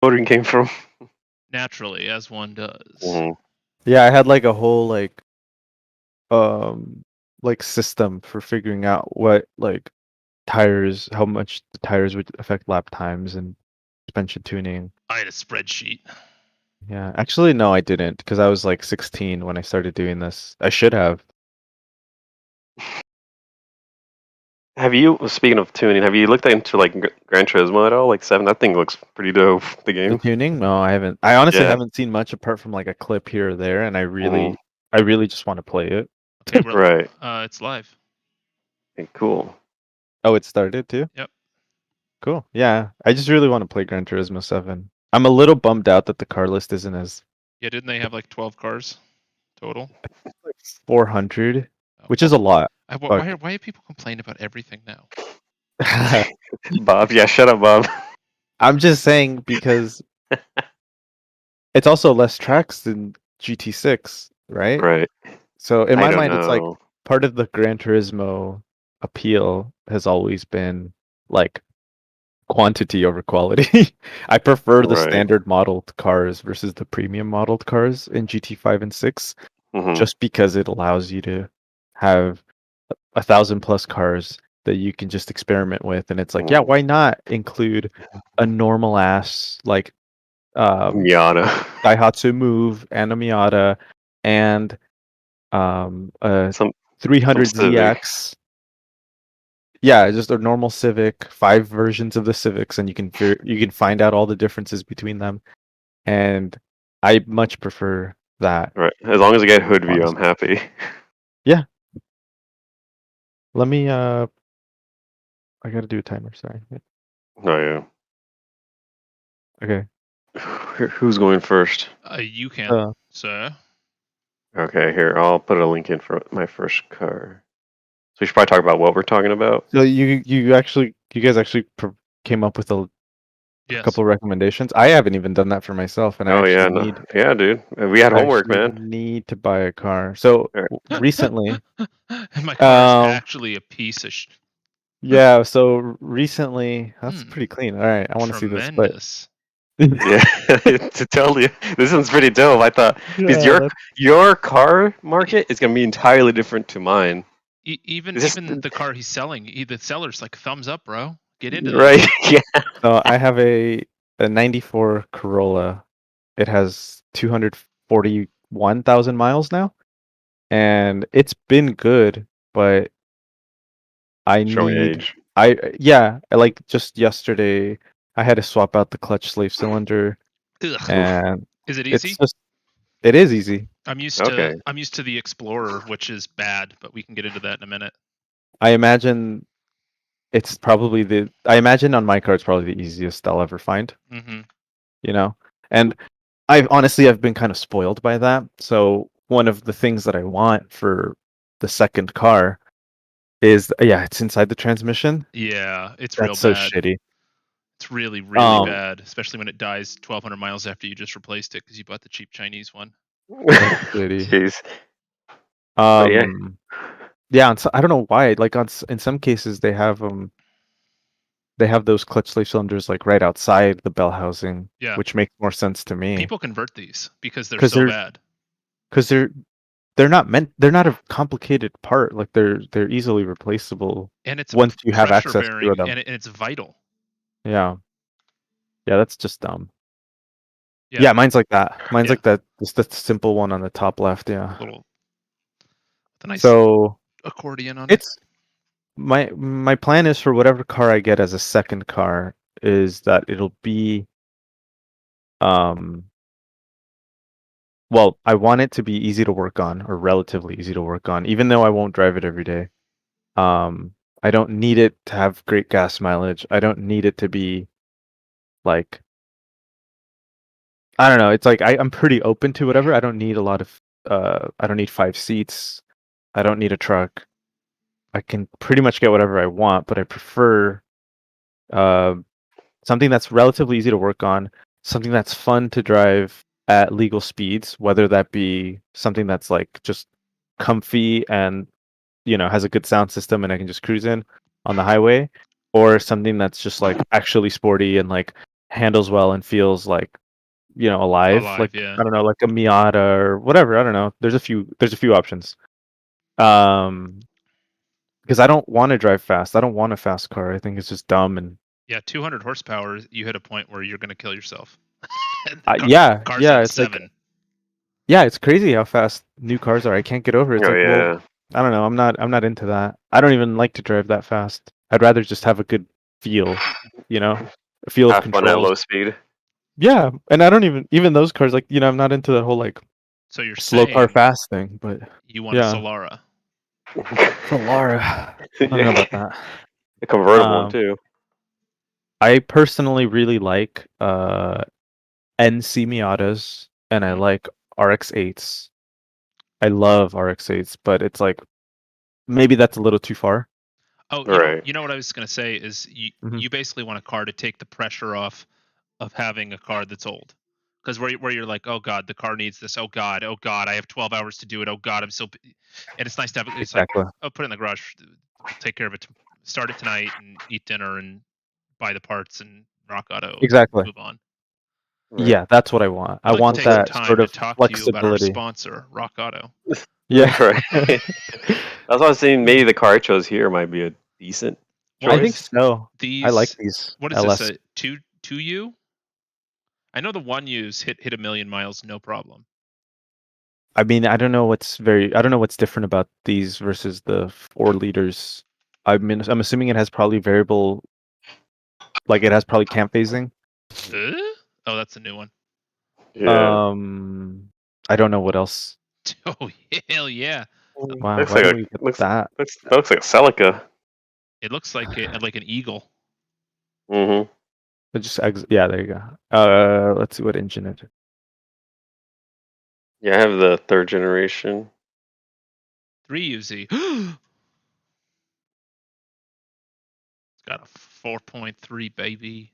motoring came from. Naturally, as one does. Mhm. Yeah, I had like a whole um like system for figuring out what like tires, how much the tires would affect lap times and suspension tuning. I had a spreadsheet. Yeah, actually no, I didn't because I was like 16 when I started doing this. I should have. Have you, speaking of tuning, have you looked into like Gran Turismo at all? Like 7, that thing looks pretty dope. The The game. tuning? No, I haven't. I honestly Yeah. haven't seen much apart from like a clip here or there, and I Mhm. really just want to play it. Okay, we're, Right. it's live. Okay, cool. Oh, it started too? Yep. Cool. Yeah, I just really want to play Gran Turismo 7. I'm a little bummed out that the car list isn't as Yeah, didn't they have like 12 cars total? 400, which is Well, a lot. why do people complain about everything now? Bob, yeah, shut up, Bob. I'm just saying because it's also less tracks than GT6, right? Right. So in I my don't mind, it's like know. part of the Gran Turismo appeal has always been like quantity over quality. I prefer the Right. standard modeled cars versus the premium modeled cars in GT5 and 6, Mhm. just because it allows you to have 1,000+ cars that you can just experiment with, and it's like, yeah, Mhm. why not include a normal ass like Miata. Daihatsu Move and a Miata and a Some 300 Civic. ZX. Yeah, just a normal Civic, 5 versions of the Civics, and you can find out all the differences between them. And I much prefer that, Right. As long as I get hood view, I'm honestly. happy. Yeah. Let me I gotta do a timer, sorry. Oh yeah. Okay. Who's going first? You can, Uh, sir. Okay, here, I'll put a link in for my first car. So we should probably talk about what we're talking about. so you guys actually came up with a Yes. couple recommendations. I haven't even done that for myself, and I Oh yeah, actually no. need Yeah, dude. We had I homework, actually man. need to buy a car. So All right. recently, And my car is um, actually a piece of yeah. So recently, that's Hmm. pretty clean. All right, I want to see this, but tremendous. Yeah, to tell you, this one's pretty dope. I thought because yeah, your car market is gonna be entirely different to mine. Even Is this the car he's selling, the seller's like, thumbs up, bro. Get into right? this. Yeah. so I have a '94 Corolla. It has 241,000 miles now, and it's been good, but I Showing need age. like just yesterday I had to swap out the clutch slave cylinder, Ugh. Oof. and Is it it's easy? just it is easy. I'm used Okay. to the Explorer, which is bad, but we can get into that in a minute. I imagine I imagine on my car it's probably the easiest I'll ever find, Mm-hmm. you know? And I've been kind of spoiled by that. So one of the things that I want for the second car is, yeah, it's inside the transmission. Yeah, it's real That's so bad. shitty. It's really, really Um, bad, especially when it dies 1,200 miles after you just replaced it because you bought the cheap Chinese one. that's shitty. Jeez. But yeah. Yeah, I don't know why. Like in some cases they have those clutch slave cylinders like right outside the bell housing, Yeah, which makes more sense to me people convert these because they're because so bad. they're not a complicated part. Like they're easily replaceable And it's a once you have pressure access to bearing, them. and it's vital. Yeah. Yeah, that's just dumb. Yeah, Yeah, mine's like that. Mine's Yeah. like that. Just the simple one on the top left. Yeah. little, with a nice So accordion on it. it's my plan is for whatever car I get as a second car is that it'll be um well, I want it to be easy to work on or relatively easy to work on, even though I won't drive it every day. I don't need it to have great gas mileage. I don't need it to be like I don't know. It's like I'm pretty open to whatever. I don't need a lot of I don't need 5 seats. I don't need a truck. I can pretty much get whatever I want, but I prefer uh, something that's relatively easy to work on, something that's fun to drive at legal speeds, whether that be something that's like just comfy and has a good sound system and I can just cruise in on the highway, or something that's just like actually sporty and like handles well and feels like alive. Like Yeah. I don't know, like a Miata or whatever. I don't know. There's a few options. Because I don't want to drive fast. I don't want a fast car. I think it's just dumb and Yeah, 200 horsepower. You hit a point where you're gonna kill yourself. And the car's yeah. like It's like 7. it's crazy how fast new cars are. I can't get over it. It's Oh like, well, yeah. I don't know. I'm not into that. I don't even like to drive that fast. I'd rather just have a good feel, a feel of Have fun at low controls. speed. Yeah, and I don't even those cars like I'm not into that whole like So you're slow car saying fast thing. But you want a yeah, Solara? Solara. I don't know about that. A convertible one Um, too. I personally really like NC Miatas, and I Mhm. like RX-8s. I love RX-8s, but it's like maybe that's a little too far. Oh, Right. you know what I was gonna say is Mhm. you basically want a car to take the pressure off of having a car that's old. Because where you're like, oh god, the car needs this. Oh god, I have 12 hours to do it. Oh god, I'm so. And it's nice to have. It's like, Exactly. oh, put it in the garage. We'll take care of it. Start it tonight and eat dinner and buy the parts and rock auto and Exactly. move on. Right. Yeah, that's what I want. I I'd like to want take some that time sort to of talk to you about our flexibility. sponsor, Rock Auto. Yeah. Right. That's what I was saying. Maybe the car I chose here might be a decent Well, I think choice. so. I like These, these what is this? LS. A 2U? I know the 1Us hit a million miles, no problem. I mean, I don't know what's different about these versus the 4 liters. I'm assuming it has probably variable, like it has probably cam phasing. Oh, that's a new one. Yeah. I don't know what else. Oh, hell yeah. Wow, Looks why like didn't we get that? that looks like a Celica. It looks like an eagle. Mm-hmm. Yeah, there you go. Let's see what engine it is. Yeah, I have the 3rd generation. 3UZ. It's got a 4.3 baby.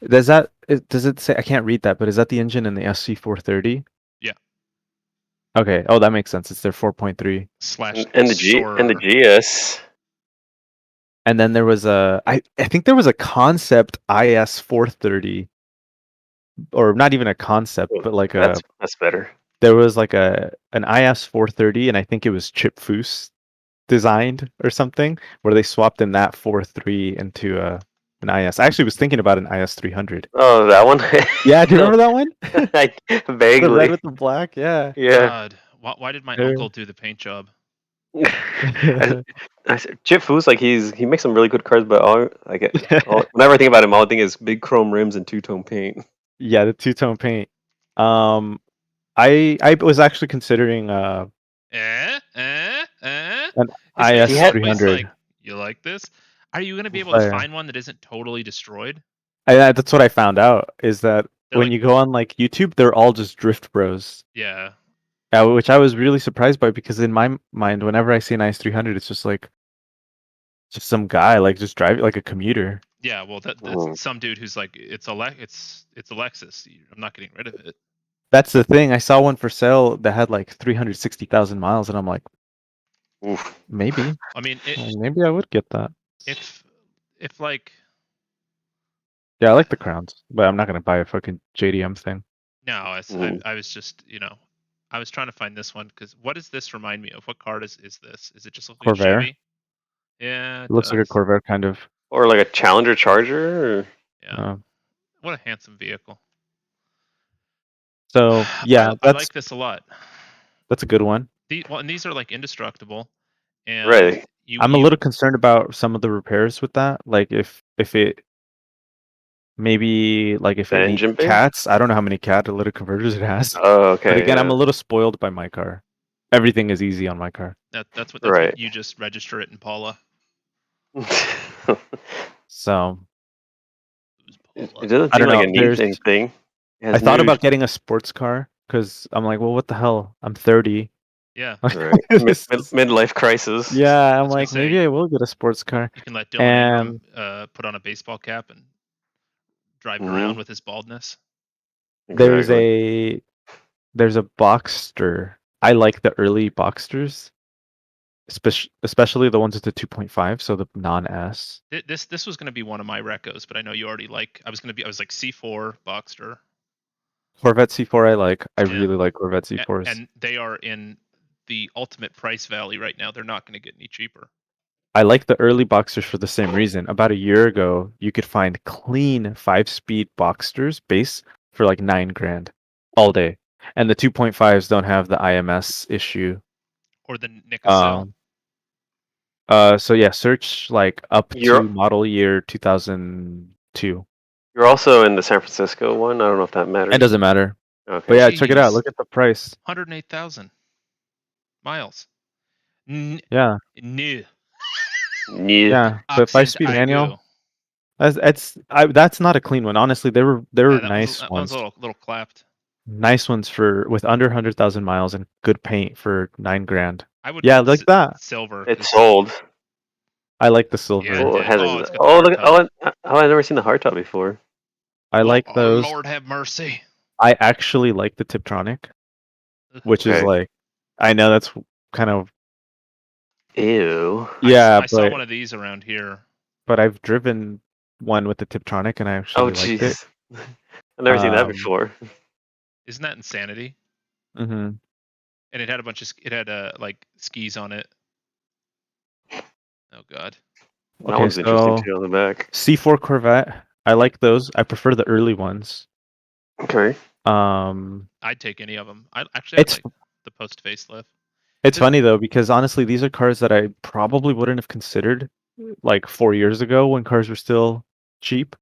Does it say? I can't read that, but is that the engine in the SC430? Yeah. Okay. Oh, that makes sense. It's their 4.3. Slash And the Soarer. GS. And then there was I think there was a concept IS430, or not even a concept, Oh, but like that's better. there was like an IS430, and I think it was Chip Foose designed or something, where they swapped in that 4.3 into an IS. I actually was thinking about an IS300. Oh, that one? Yeah, do you No, remember that one? The red vaguely. with the black, yeah. Yeah. God, why did my Yeah. uncle do the paint job? Chip Foose, like he makes some really good cars, but whenever I think about him, all I think is big chrome rims and two-tone paint. Yeah, the two-tone paint. I was actually considering Eh? an His face is always IS300. like, you like this? Are you gonna be able to Fire. find one that isn't totally destroyed? That's what I found out, is that They're when like, you go on like YouTube, they're all just drift bros. yeah, Which I was really surprised by, because in my mind, whenever I see an IS300, it's just like some guy like just driving like a commuter. yeah. Well, that's Mhm. some dude who's like, it's a Lexus. I'm not getting rid of it. That's the thing. I saw one for sale that had like 360,000 miles, and I'm like, Oof. maybe, I mean, maybe I would get that. if like, Yeah, I like the crowns, but I'm not gonna buy a fucking JDM thing. no, Mhm. I was just, I was trying to find this one because what does this remind me of? What car is this? Is it just look like a Corvair. Chevy? Yeah, It it looks like a does. Corvair kind of. Or like a Challenger Charger. Or... Yeah. What a handsome vehicle. So yeah, I like this a lot. that's a good one. And these are like indestructible, and Right. I'm a little concerned about some of the repairs with that. Like if it maybe like if The it needs engine bay? cats. I don't know how many catalytic converters it has. Oh, okay. But again, I'm Yeah. a little spoiled by my car. Everything is easy on my car. that's what Right. you just register it in Paula. So It doesn't I seem don't like know. it needs anything. It I has thought new, about getting a sports car because I'm like, well, what the hell? I'm 30. Yeah. right. Midlife crisis. Yeah, I'm was gonna like, say, maybe I will get a sports car. You can let Dylan And Ingram put on a baseball cap and drive Mhm. around with his baldness. Exactly. there's a Boxster. I like the early Boxsters. especially the ones with the 2.5, so the non-S. This was going to be one of my recos, but I know you already like. I was like C4 Boxster. Corvette C4 I like. I Yeah. really like Corvette C4s. And they are in the ultimate price valley right now. They're not going to get any cheaper. I like the early Boxsters for the same reason. About a year ago, you could find clean 5-speed Boxsters base for like $9,000 all day, and the 2.5s don't have the IMS issue. Or the Nickel. So yeah, search like up You're- to model year 2002. You're also in the San Francisco one. I don't know if that matters. It doesn't matter. Okay. But yeah, check it out. Jeez. Look at the price. 108,000 miles. Yeah. New. Yeah. But 5-speed manual. That's not a clean one. Honestly, they were nice that ones. one's a little clapped. Nice ones with under 100,000 miles and good paint for $9,000. I would Yeah, like that. Silver. It's sold. I like the silver. Yeah, Oh, it has it's got the look! hardtop. I've never seen the hardtop before. I like those. Oh, Lord have mercy. I actually like the Tiptronic, which is Okay. like, I know that's kind of Ew. yeah. I saw one of these around here. But I've driven one with the Tiptronic and I actually liked it. I've never seen that before. Isn't that insanity? Mm-hmm. And it had a bunch of like skis on it. Oh god. That one's interesting too on the back. C4 Corvette. I like those. I prefer the early ones. Okay. I'd take any of them. I'd like the post facelift. It's funny though because honestly, these are cars that I probably wouldn't have considered like 4 years ago when cars were still cheap.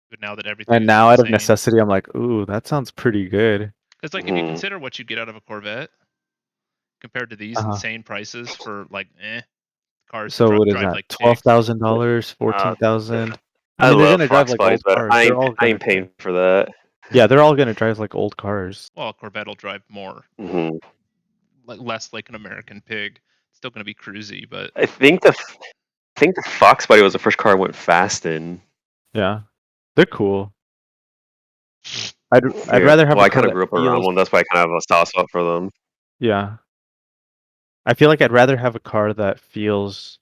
But now that everything and now out of necessity, I'm like, ooh, that sounds pretty good. Because like if you consider what you get out of a Corvette compared to these insane prices for like cars. So what is drive that? like $12,000, $14,000. I mean, they're love gonna drive like old cars. I ain't paying for that. Yeah, they're all gonna drive like old cars. Well, a Corvette will drive more, less like an American pig. It's still gonna be cruisy, but I think the Fox Body was the first car I went fast in. Yeah, they're cool. I'd rather have. Well, I kind of grew up around one. That's why I kind of have a soft spot for them. Yeah, I feel like I'd rather have a car that feels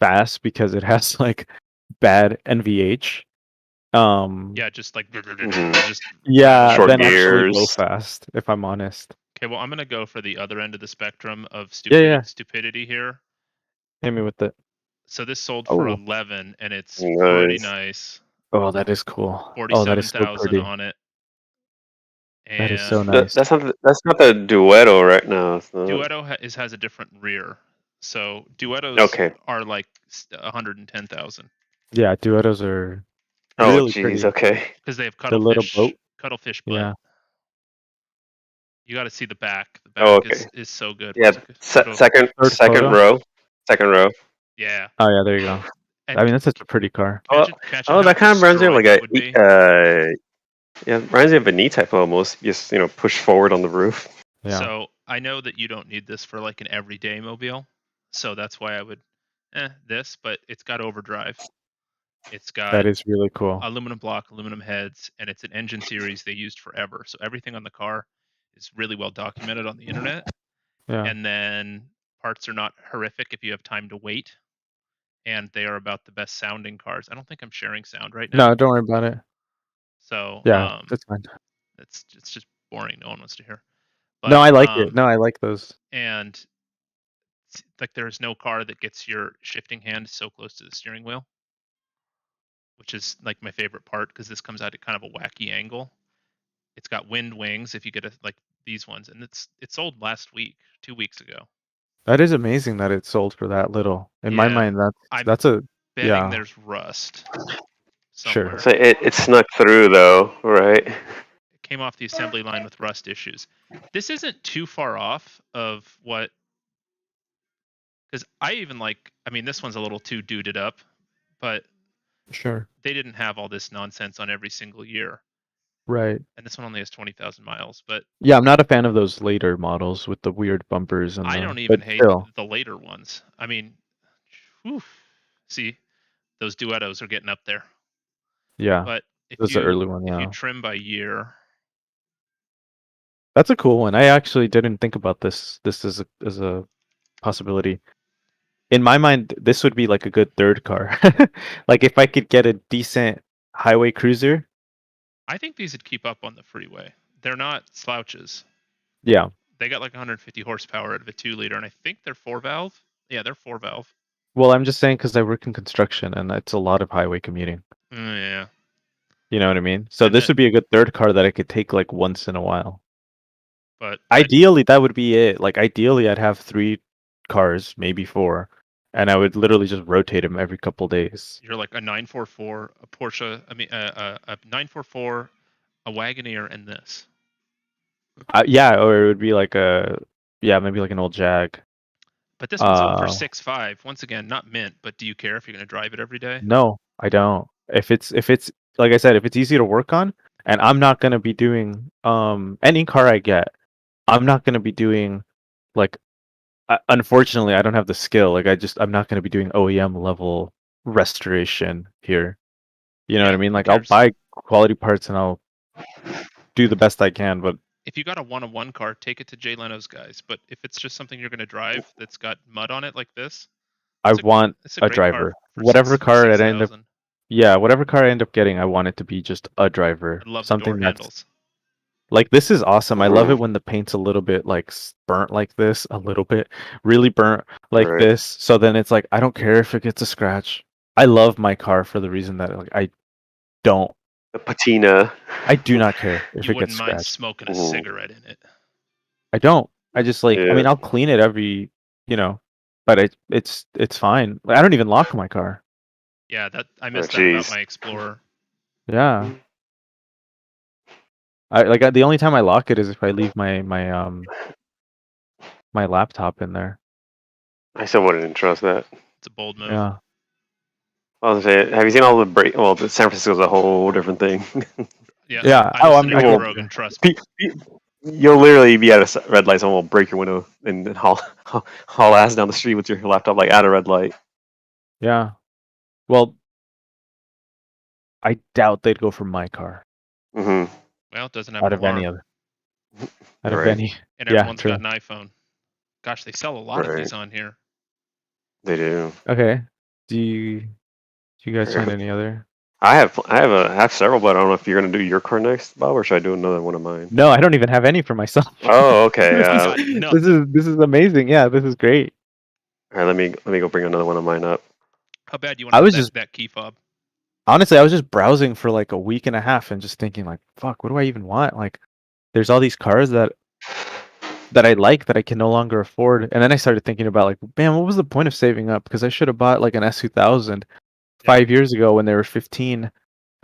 fast because it has like bad NVH. Yeah, just like just short then gears. Actually go fast. If I'm honest. Okay, well, I'm gonna go for the other end of the spectrum of stupidity here. Hit me with it. So this sold for 11, and it's pretty nice. Oh, that is cool. 47,000 on it. And that is so nice. That's not the Duetto right now. Duetto has a different rear. So Duettos are like 110,000. Yeah, Duettos are really pretty. Okay. Because they have cuttlefish butt. Yeah. You got to see the back. The back is so good. Yeah, second row. Second row. Yeah. Oh yeah, there you go. I mean, that's such a pretty car. That kind of reminds me of like reminds me of an E-Type almost. Just push forward on the roof. Yeah. So I know that you don't need this for like an everyday mobile, so that's why I would this. But it's got overdrive. It's got that is really cool. Aluminum block, aluminum heads, and it's an engine series they used forever. So everything on the car is really well documented on the internet. Yeah. And then parts are not horrific if you have time to wait. And they are about the best sounding cars. I don't think I'm sharing sound right now. No, don't worry about it. So yeah, that's fine. It's just boring. No one wants to hear. But, no, I like it. No, I like those. And like there's no car that gets your shifting hand so close to the steering wheel, which is like my favorite part because this comes out at kind of a wacky angle. It's got wind wings if you get like these ones, and it sold last week, 2 weeks ago. That is amazing that it sold for that little. In my mind, that's a betting there's rust somewhere. Sure. So it snuck through though, right? It came off the assembly line with rust issues. This isn't too far off of what, because I mean, this one's a little too duded up, but sure, they didn't have all this nonsense on every single year. Right. And this one only has 20,000 miles, but yeah, I'm not a fan of those later models with the weird bumpers. And I don't even hate the later ones. I mean, see, those Duettos are getting up there. Yeah, but that's the early one. Yeah, if you trim by year, that's a cool one. I actually didn't think about this. This is a possibility. In my mind, this would be like a good third car. Like if I could get a decent highway cruiser. I think these would keep up on the freeway. They're not slouches. Yeah. They got like 150 horsepower out of a 2-liter, and I think they're 4-valve. Yeah, they're 4-valve. Well, I'm just saying because I work in construction and it's a lot of highway commuting. Yeah. You know what I mean? So And this then- would be a good third car that I could take like once in a while. But Ideally, that would be it. Like ideally, I'd have 3 cars, maybe 4, and I would literally just rotate them every couple days. you're like a 944, a Porsche. I mean, a 944, a Wagoneer, and this. Yeah, or it would be like maybe like an old Jag. But this one's over Uh, 6.5. Once again, not mint. But do you care if you're going to drive it every day? No, I don't. If it's like I said, if it's easy to work on, and I'm not gonna be doing any car I get, I'm not gonna be doing like unfortunately I don't have the skill. Like I'm not gonna be doing OEM level restoration here. You know what I Yeah, mean? who Like I'll cares? buy quality parts and I'll do the best I can, but If you got a 101 car, take it to Jay Leno's guys. But if it's just something you're going to drive that's got mud on it like this, I want it's a great car driver. for Whatever car I end up 6,000. whatever car I end up getting, I want it to be just a driver. I love the Something door that's handles. like this is awesome. I love it when the paint's a little bit like burnt like this, a little bit really burnt like Right. this. So then it's like I don't care if it gets a scratch. I love my car for the reason that like I The patina. do not care if You it gets wouldn't mind scratched. smoking a Ooh. cigarette in it. I don't. I just like I Yeah. mean I'll clean it every, but it's fine. I don't even lock my car. Yeah, that I missed that jeez. about my Explorer. Yeah. The only time I lock it is if I leave my laptop in there. I still wouldn't trust that. It's a bold move. Yeah. I was gonna say, have you seen all the break? Well, the San Francisco's a whole different thing. Yeah. Yeah. I listen to I Joe can- Rogan. Trust me. You'll literally be at a red light, someone will break your window and then haul ass down the street with your laptop like at a red light. Yeah. Well, I doubt they'd go for my car Mm-hmm. Well, it doesn't have out an of alarm, any other. Out of Right. any. and yeah, everyone's true. got an iPhone. Gosh, they sell a lot of Right. these on here. They do. Okay. Do you guys find any other? I have several, but I don't know if you're gonna do your car next, Bob, or should I do another one of mine? No, I don't even have any for myself. Oh, okay. This is- Got this nothing. is amazing. Yeah, this is great. All right, let me go bring another one of mine up. How bad you want I to was have just- that key fob? Honestly, I was just browsing for like a week and a half and just thinking like, fuck, what do I even want? Like, there's all these cars that I like that I can no longer afford. And then I started thinking about like, man, what was the point of saving up? Because I should have bought like an S2000 5 years ago when they were 15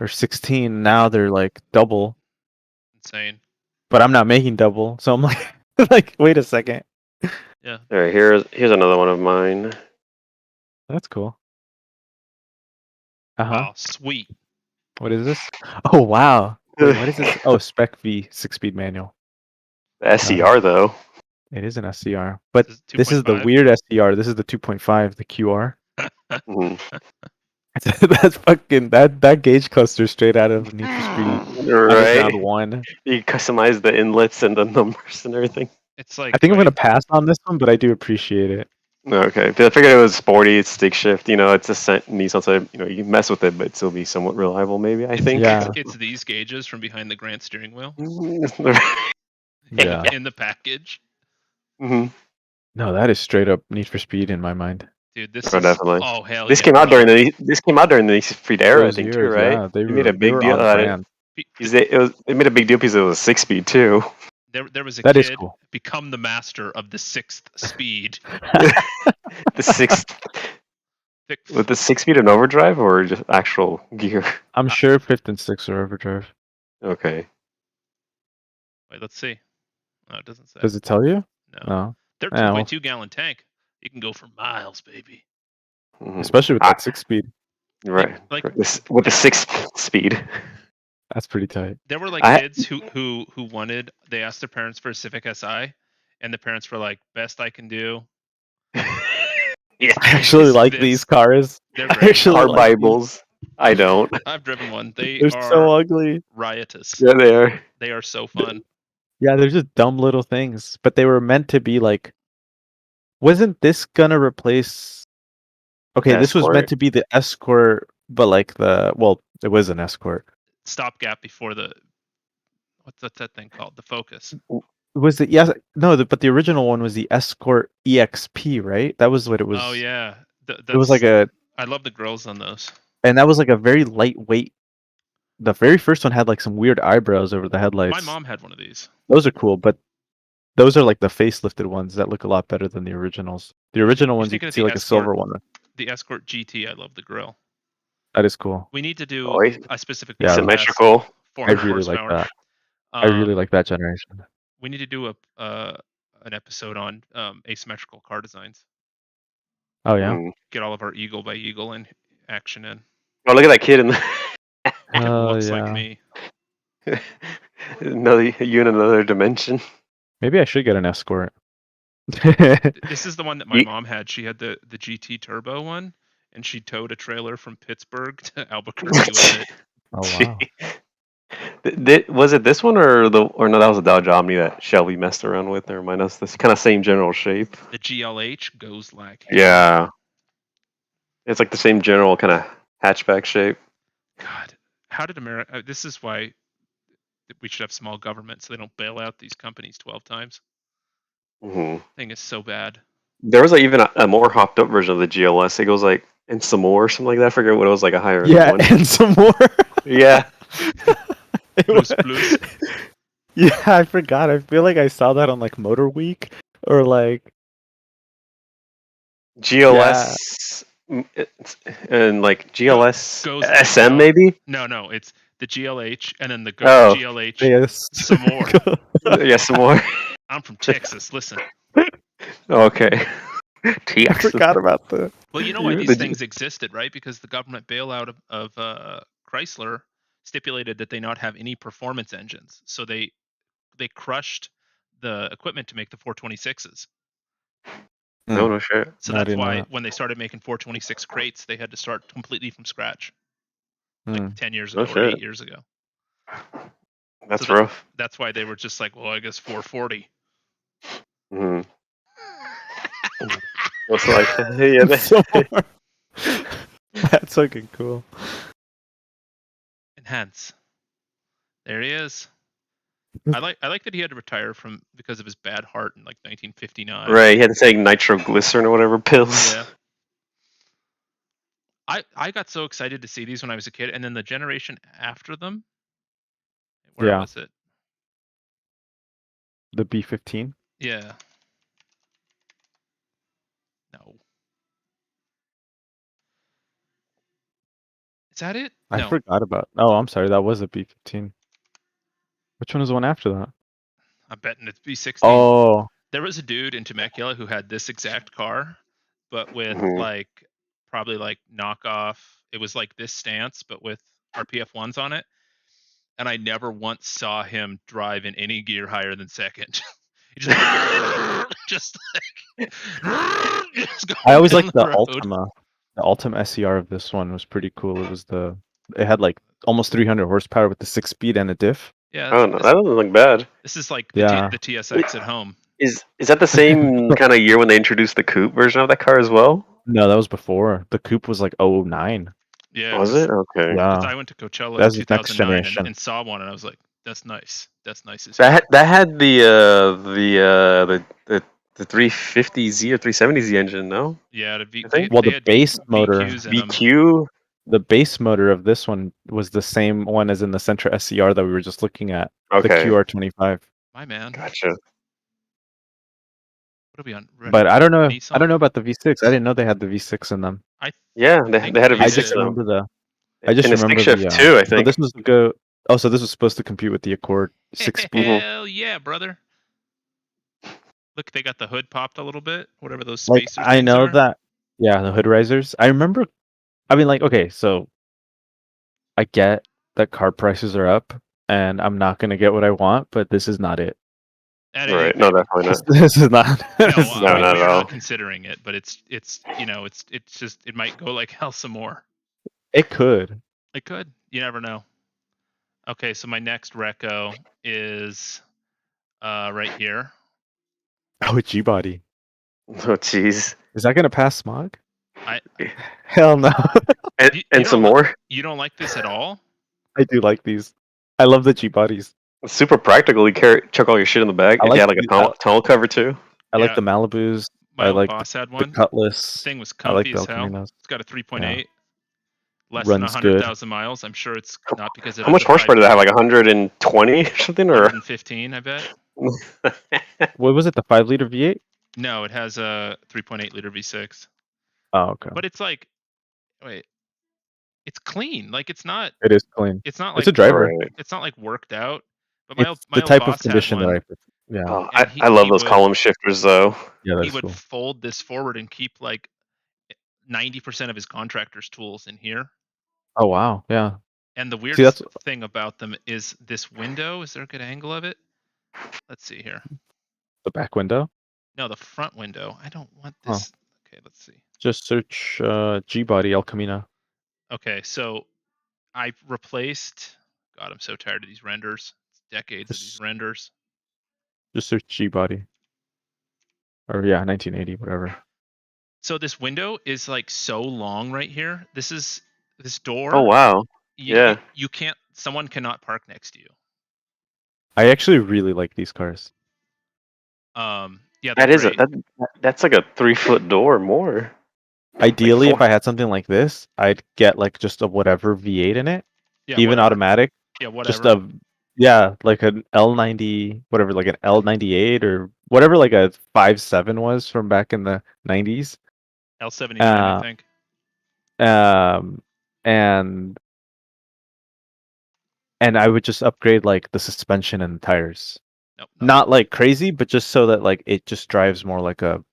or 16. Now they're like double, Insane. but I'm not making double. So I'm like, like, wait a second. Yeah. All right, here's another one of mine. That's cool. Uh-huh. Wow, sweet. What is this? Oh, wow. Wait, what is this? Oh, Spec V 6-speed manual. The SCR though. It is an SCR. But This is this is the 2.5? weird SCR. This is the 2.5, the QR. Mhm. That's fucking that gauge cluster straight out of Need for Speed Right. Underground 1. You customize the inlets and the numbers and everything. It's like I think I'm wait, gonna pass on this one, but I do appreciate it. Okay, but I figured it was sporty. It's stick shift. It's a Nissan, so you can mess with it, but still be somewhat reliable. Maybe I think. Yeah. it's these gauges from behind the Grant steering wheel Yeah. in the package. hmm No, that is straight up Need for Speed in my mind. Dude, this Oh, is definitely. oh hell This yeah, came out bro. during the Need for Speed era, I Those think, too, years, right? yeah, they made a they big were deal on out of it. brand. It made a big deal because it was a 6-speed too. There was a That is kid cool. become the master of the 6th speed. The 6 with the 6-speed and overdrive, or just actual gear. I'm sure 5th and 6th are overdrive. Okay. Wait, let's see. No, it doesn't say. Does it tell you? No. No. They're Yeah, well- 2.2 gallon tank. You can go for miles, baby. Mhm. Especially with that 6-speed. Right. like- With the 6-speed. That's pretty tight. There were like I- kids who wanted. They asked their parents for a Civic Si, and the parents were like, "Best I can do." Yeah. I actually Is like this- these cars. They're I great. actually Car like these. Bibles. I don't. I've driven one. They They're are so ugly. riotous. Yeah, they are. They are so fun. Yeah, they're just dumb little things, but they were meant to be like wasn't this gonna replace? Okay, The this was meant Escort? to be the Escort, but like it was an Escort. Stopgap before the what's that thing called? The Focus. Was it? Yes, no, but the original one was the Escort EXP, right? That was what it was. Oh yeah, It was like a, I love the grills on those. and that was like a very lightweight. The very first one had like some weird eyebrows over the headlights. My mom had one of these. Those are cool, but those are like the facelifted ones that look a lot better than the originals. The original ones you can see like a silver one. The Escort GT, I love the grill. That is cool. We need to do Oh, a specific Yeah. Symmetrical. I really like that. I really like that generation. We need to do an episode on asymmetrical car designs. Oh yeah. Get all of our eagle by eagle in action in. Oh, look at that kid in the. It looks like me. You in another dimension. Maybe I should get an Escort. This is the one that my mom had. She had the GT Turbo one, and she towed a trailer from Pittsburgh to Albuquerque with it. Oh wow. Was it this one or no? That was a Dodge Omni that Shelby messed around with. Never mind. That's this kind of same general shape. The GLH goes like yeah. It's like the same general kind of hatchback shape. God, how did America? This is why we should have small government so they don't bail out these companies 12 times. Thing is so bad. There was even a more hopped up version of the GLS. It goes like and some more or something like that. I forget what it was, like a higher one. And some more. Yeah. Blues. Yeah, I forgot. I feel like I saw that on like Motor Week or like GLS and like GLS goes SM maybe. No, it's the GLH and then the GLH. Yes. Some more. Yeah, some more. I'm from Texas. Listen. Okay. I forgot about that. Well, you know why these things existed, right? Because the government bailout of Chrysler stipulated that they not have any performance engines, so they crushed the equipment to make the 426s. No shit. So that's why when they started making 426 crates, they had to start completely from scratch, like 10 years ago or 8 years ago. That's rough. That's why they were just like, well, I guess 440. What's like? Yeah, that's fucking cool. Enhance. There he is. I like that he had to retire because of his bad heart in like 1959. Right, he had to take nitroglycerin or whatever pills. Yeah. I got so excited to see these when I was a kid, and then the generation after them. Where was it? The B15. Yeah. No. Is that it? I forgot about. Oh, I'm sorry. That was a B15. Which one was the one after that? I'm betting it's B16. Oh. There was a dude in Temecula who had this exact car, but with probably like knockoff. It was like this stance, but with RPF ones on it. And I never once saw him drive in any gear higher than second. He just like I always liked the Ultima. The Ultima SCR of this one was pretty cool. It had like almost 300 horsepower with the 6-speed and a diff. Yeah. Oh no, that doesn't look bad. This is like the TSX at home. Is that the same kind of year when they introduced the coupe version of that car as well? No, that was before. The coupe was like 09. Yeah. Was it? Okay. Yeah. I went to Coachella in 2009 and saw one, and I was like, "That's nice. That's nice." That had the 350Z or 370Z engine, no? Yeah, the base motor VQ. The base motor of this one was the same one as in the Sentra SCR that we were just looking at. Okay. The QR25. My man. Gotcha. What are we on? But I don't know. I don't know about the V6. I didn't know they had the V6 in them. They had a V6. I just remember the shift too. I think. So this was so this was supposed to compete with the Accord 6-speed. Hell yeah, brother! Look, they got the hood popped a little bit. Whatever those spacers. I know that. Yeah, the hood risers. I remember. I mean, like, okay, so I get that car prices are up, and I'm not gonna get what I want, but this is not it. Right? No, definitely not. This is not. No, not at all. Not considering it, but it's just it might go like hell some more. It could. It could. You never know. Okay, so my next reco is right here. Oh, a G-body. Oh, jeez. Is that gonna pass smog? I Hell no. And, you and some don't more. you don't like this at all? I do like these. I love the G bodies. It's super practical. You chuck all your shit in the back. I If you like had like a tunnel cover too. I like Yeah. the Malibus. My I old like boss had the one. Cutlass. Thing was I like comfy the as hell. Alcaminos. It's got a 3.8, Yeah. less Runs than good. 100,000 miles. I'm sure it's not because it How has much a horsepower did it have? 5 Like 120 or something, or 115, I bet. What was it? The 5-liter V8? No, it has a 3.8 liter V6. Oh, okay. But it's like, wait, it's clean. Like it's not It is clean. it's not It's like a driver. right. it's not like worked out. But It's my the old type of boss had condition that one, I prefer. Yeah. Oh, and I love he those would column shifters though. Yeah, he that's would cool. fold this forward and keep like 90% of his contractor's tools in here. Oh wow. Yeah. And the See, weirdest that's thing about them is this window. Is there a good angle of it? Let's see here. the back window. No, the front window. I don't want Oh. this. Okay, let's see. Just search G body El Camino. Okay, so I replaced. God, I'm so tired of these renders. It's decades of these renders. Just search G body. Or yeah, 1980, whatever. So this window is like so long right here. This door. Oh wow. Yeah. You can't. Someone cannot park next to you. I actually really like these cars. Yeah, they're great. That's like a 3-foot door or more. Ideally, Like if I had something like this, I'd get like just a whatever V8 in it, Yeah, even whatever. automatic. Yeah, Just whatever. like an L90, whatever, like an L98 or whatever, like a 5.7 was from back in the 90s. L79, I think. And I would just upgrade like the suspension and the tires. Nope, Not like crazy, but just so that like it just drives more like a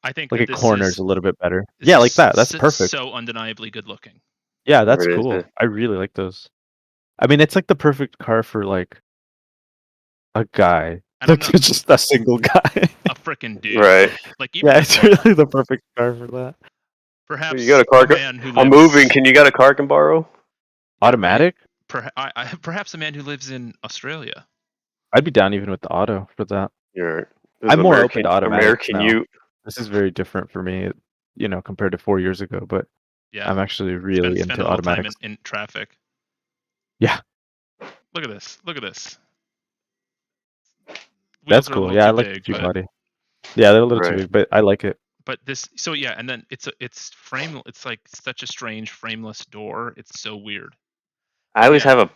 I think like that it this corners is a little bit better. this Yeah, is like that. That's perfect. So undeniably good looking. Yeah, that's There it is, cool. yeah. I really like those. I mean, it's like the perfect car for like a guy. I don't Like know. just a single guy. A freaking dude. Right. Like even Yeah, as it's like, really the perfect car for that. perhaps You got a car. man who lives, I'm moving. Can you got a car I can borrow? Automatic? Perhaps a man who lives in Australia. I'd be down even with the auto for that. You're. I'm more open to automatics American now. you. This is very different for me, compared to 4 years ago. But Yeah, I'm actually really spend into a little time automatics. in traffic. Yeah, Look at this. Look at this. that's Wheels are a cool. little Yeah, I too like big, the G but body. Yeah, they're a little too Right. big, but I like it. but this. So yeah, and then it's frame. It's like such a strange frameless door. It's so weird. I always Yeah. have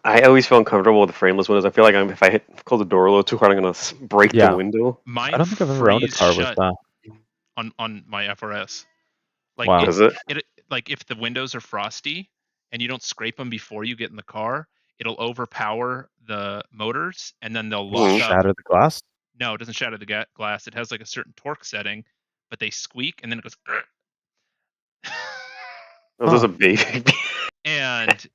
I always feel uncomfortable with the frameless windows. I feel like if I close the door a little too hard, I'm gonna break Yeah. the window. Mine I don't think I've ever owned a freeze car with shut that. on my FRS. Like Wow. Does it? like if the windows are frosty and you don't scrape them before you get in the car, it'll overpower the motors and then they'll lock up. Shatter the glass? No, it doesn't shatter the glass. It has like a certain torque setting, but they squeak and then it goes. Oh, there's a baby. And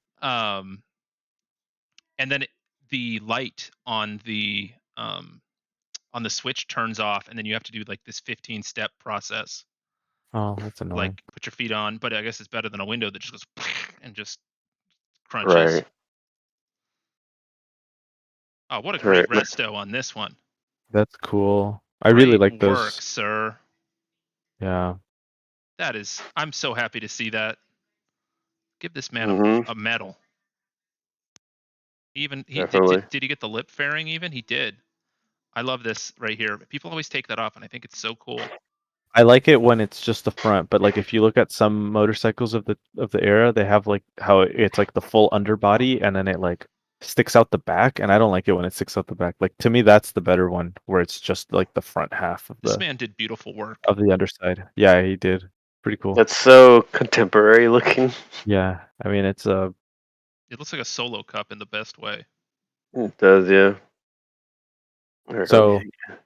then the light on the switch turns off, and then you have to do like this 15-step process. Oh, that's annoying. Like put your feet on, but I guess it's better than a window that just goes and just crunches. Right. Oh, what a great Right. resto on this one. That's cool. I really Great like those. work, sir. Yeah. That is, I'm so happy to see that. Give this man Mhm. a medal. Even Definitely. did he get the lip fairing? Even he did. I love this right here. People always take that off, and I think it's so cool. I like it when it's just the front, but like if you look at some motorcycles of the era, they have like how it's like the full underbody and then it like sticks out the back, and I don't like it when it sticks out the back. Like to me, that's the better one, where it's just like the front half of This man did beautiful work. of the underside. Yeah, he did. Pretty cool. That's so contemporary looking. Yeah, I mean it's It looks like a solo cup in the best way. It does, yeah. Alright, so.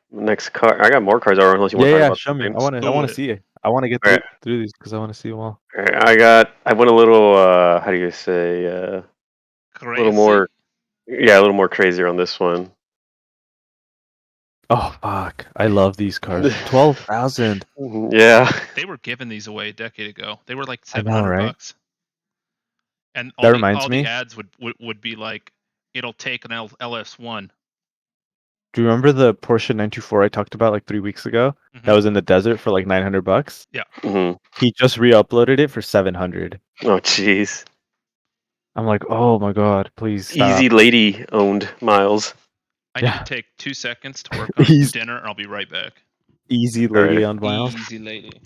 Next car. I got more cars already. Unless you want to talk about Show me. I something. want to see it. I want to get Alright. through these because I want to see them all. Alright, I went a little. How do you say? A little more. Yeah, a little more crazier on this one. Oh fuck! I love these cars. 12,000. Yeah. They were giving these away a decade ago. They were like I know, $700. right? And That reminds all me. the ads would be like, it'll take an LS1. Do you remember the Porsche 924 I talked about like 3 weeks ago? That was in the desert for like $900. Yeah. He just re-uploaded it for 700. Oh, jeez. I'm like, oh my god, please stop. Easy lady owned miles. I need Yeah. to take 2 seconds to work on He's- dinner, and I'll be right back. Easy lady Alright. on miles. Easy lady.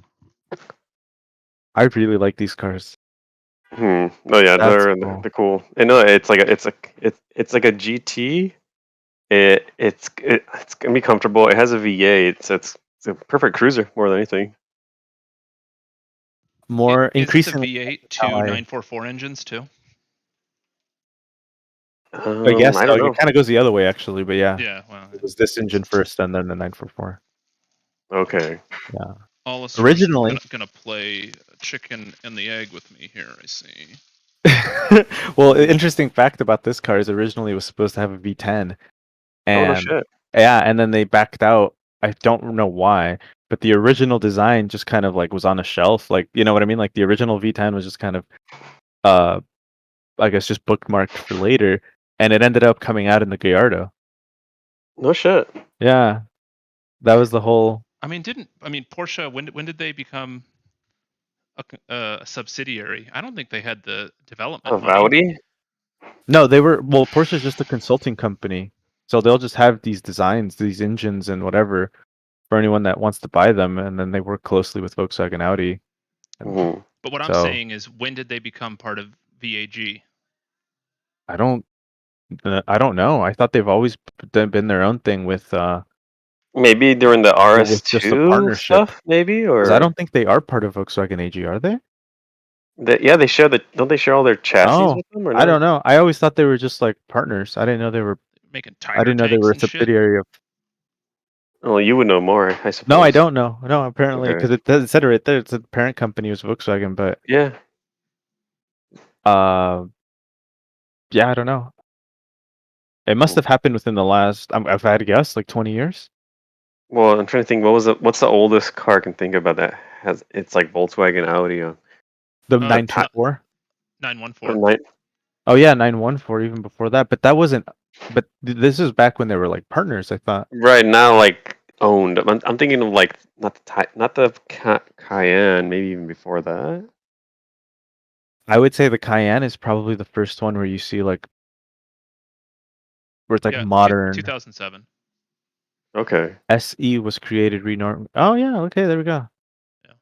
I really like these cars. Oh yeah, That's they're cool. they're cool. And no, it's like a GT. It's gonna be comfortable. It has a V8, so it's a perfect cruiser more than anything. More Is it the increasingly. V8 to 944 engines too? I guess I so. don't know. It kind of goes the other way actually, but yeah. Yeah. Well, It was this engine first and then the 944. Okay. Yeah. Alice Originally- gonna play chicken and the egg with me here. I see. Well, interesting fact about this car is originally it was supposed to have a V10. Oh no And shit. yeah, and then they backed out. I don't know why, but the original design just kind of like was on a shelf. Like, you know what I mean? Like the original V10 was just kind of I guess just bookmarked for later, and it ended up coming out in the Gallardo. No shit. Yeah. That was the whole I mean, Porsche? When did they become a subsidiary? I don't think they had the development Of money. Audi? No, Porsche's just a consulting company. So they'll just have these designs, these engines and whatever for anyone that wants to buy them, and then they work closely with Volkswagen Audi. Mhm. But what I'm So- saying is, when did they become part of VAG? I don't know. I thought they've always been their own thing with Maybe during the with just a RS2 partnership. stuff, maybe, 'cause or I don't think they are part of Volkswagen AG, are they? yeah, they share don't they share all their chassis Oh, with them? Or I no? don't know. I always thought they were just like partners. I didn't know they were. Making I Tiger didn't know they tanks were a and shit. subsidiary of. Well, you would know more, I suppose. No, I don't know. No, apparently, Okay. because it said it right there. It's the parent company was Volkswagen, but Yeah. yeah, I don't know. It must have happened within the last. If I had to guess, like 20 years. Well, I'm trying to think. What's the oldest car I can think about that has it's like Volkswagen, Audi, The Uh, 924. 914. Oh yeah, 914 even before that. But that wasn't. But this is back when they were like partners. I thought. right now, like owned. I'm thinking of like not the Cayenne, maybe even before that. I would say the Cayenne is probably the first one where you see like where it's like Yeah, modern. 2007. Okay. SE was created renorm. Oh yeah, okay, there we go. Yeah.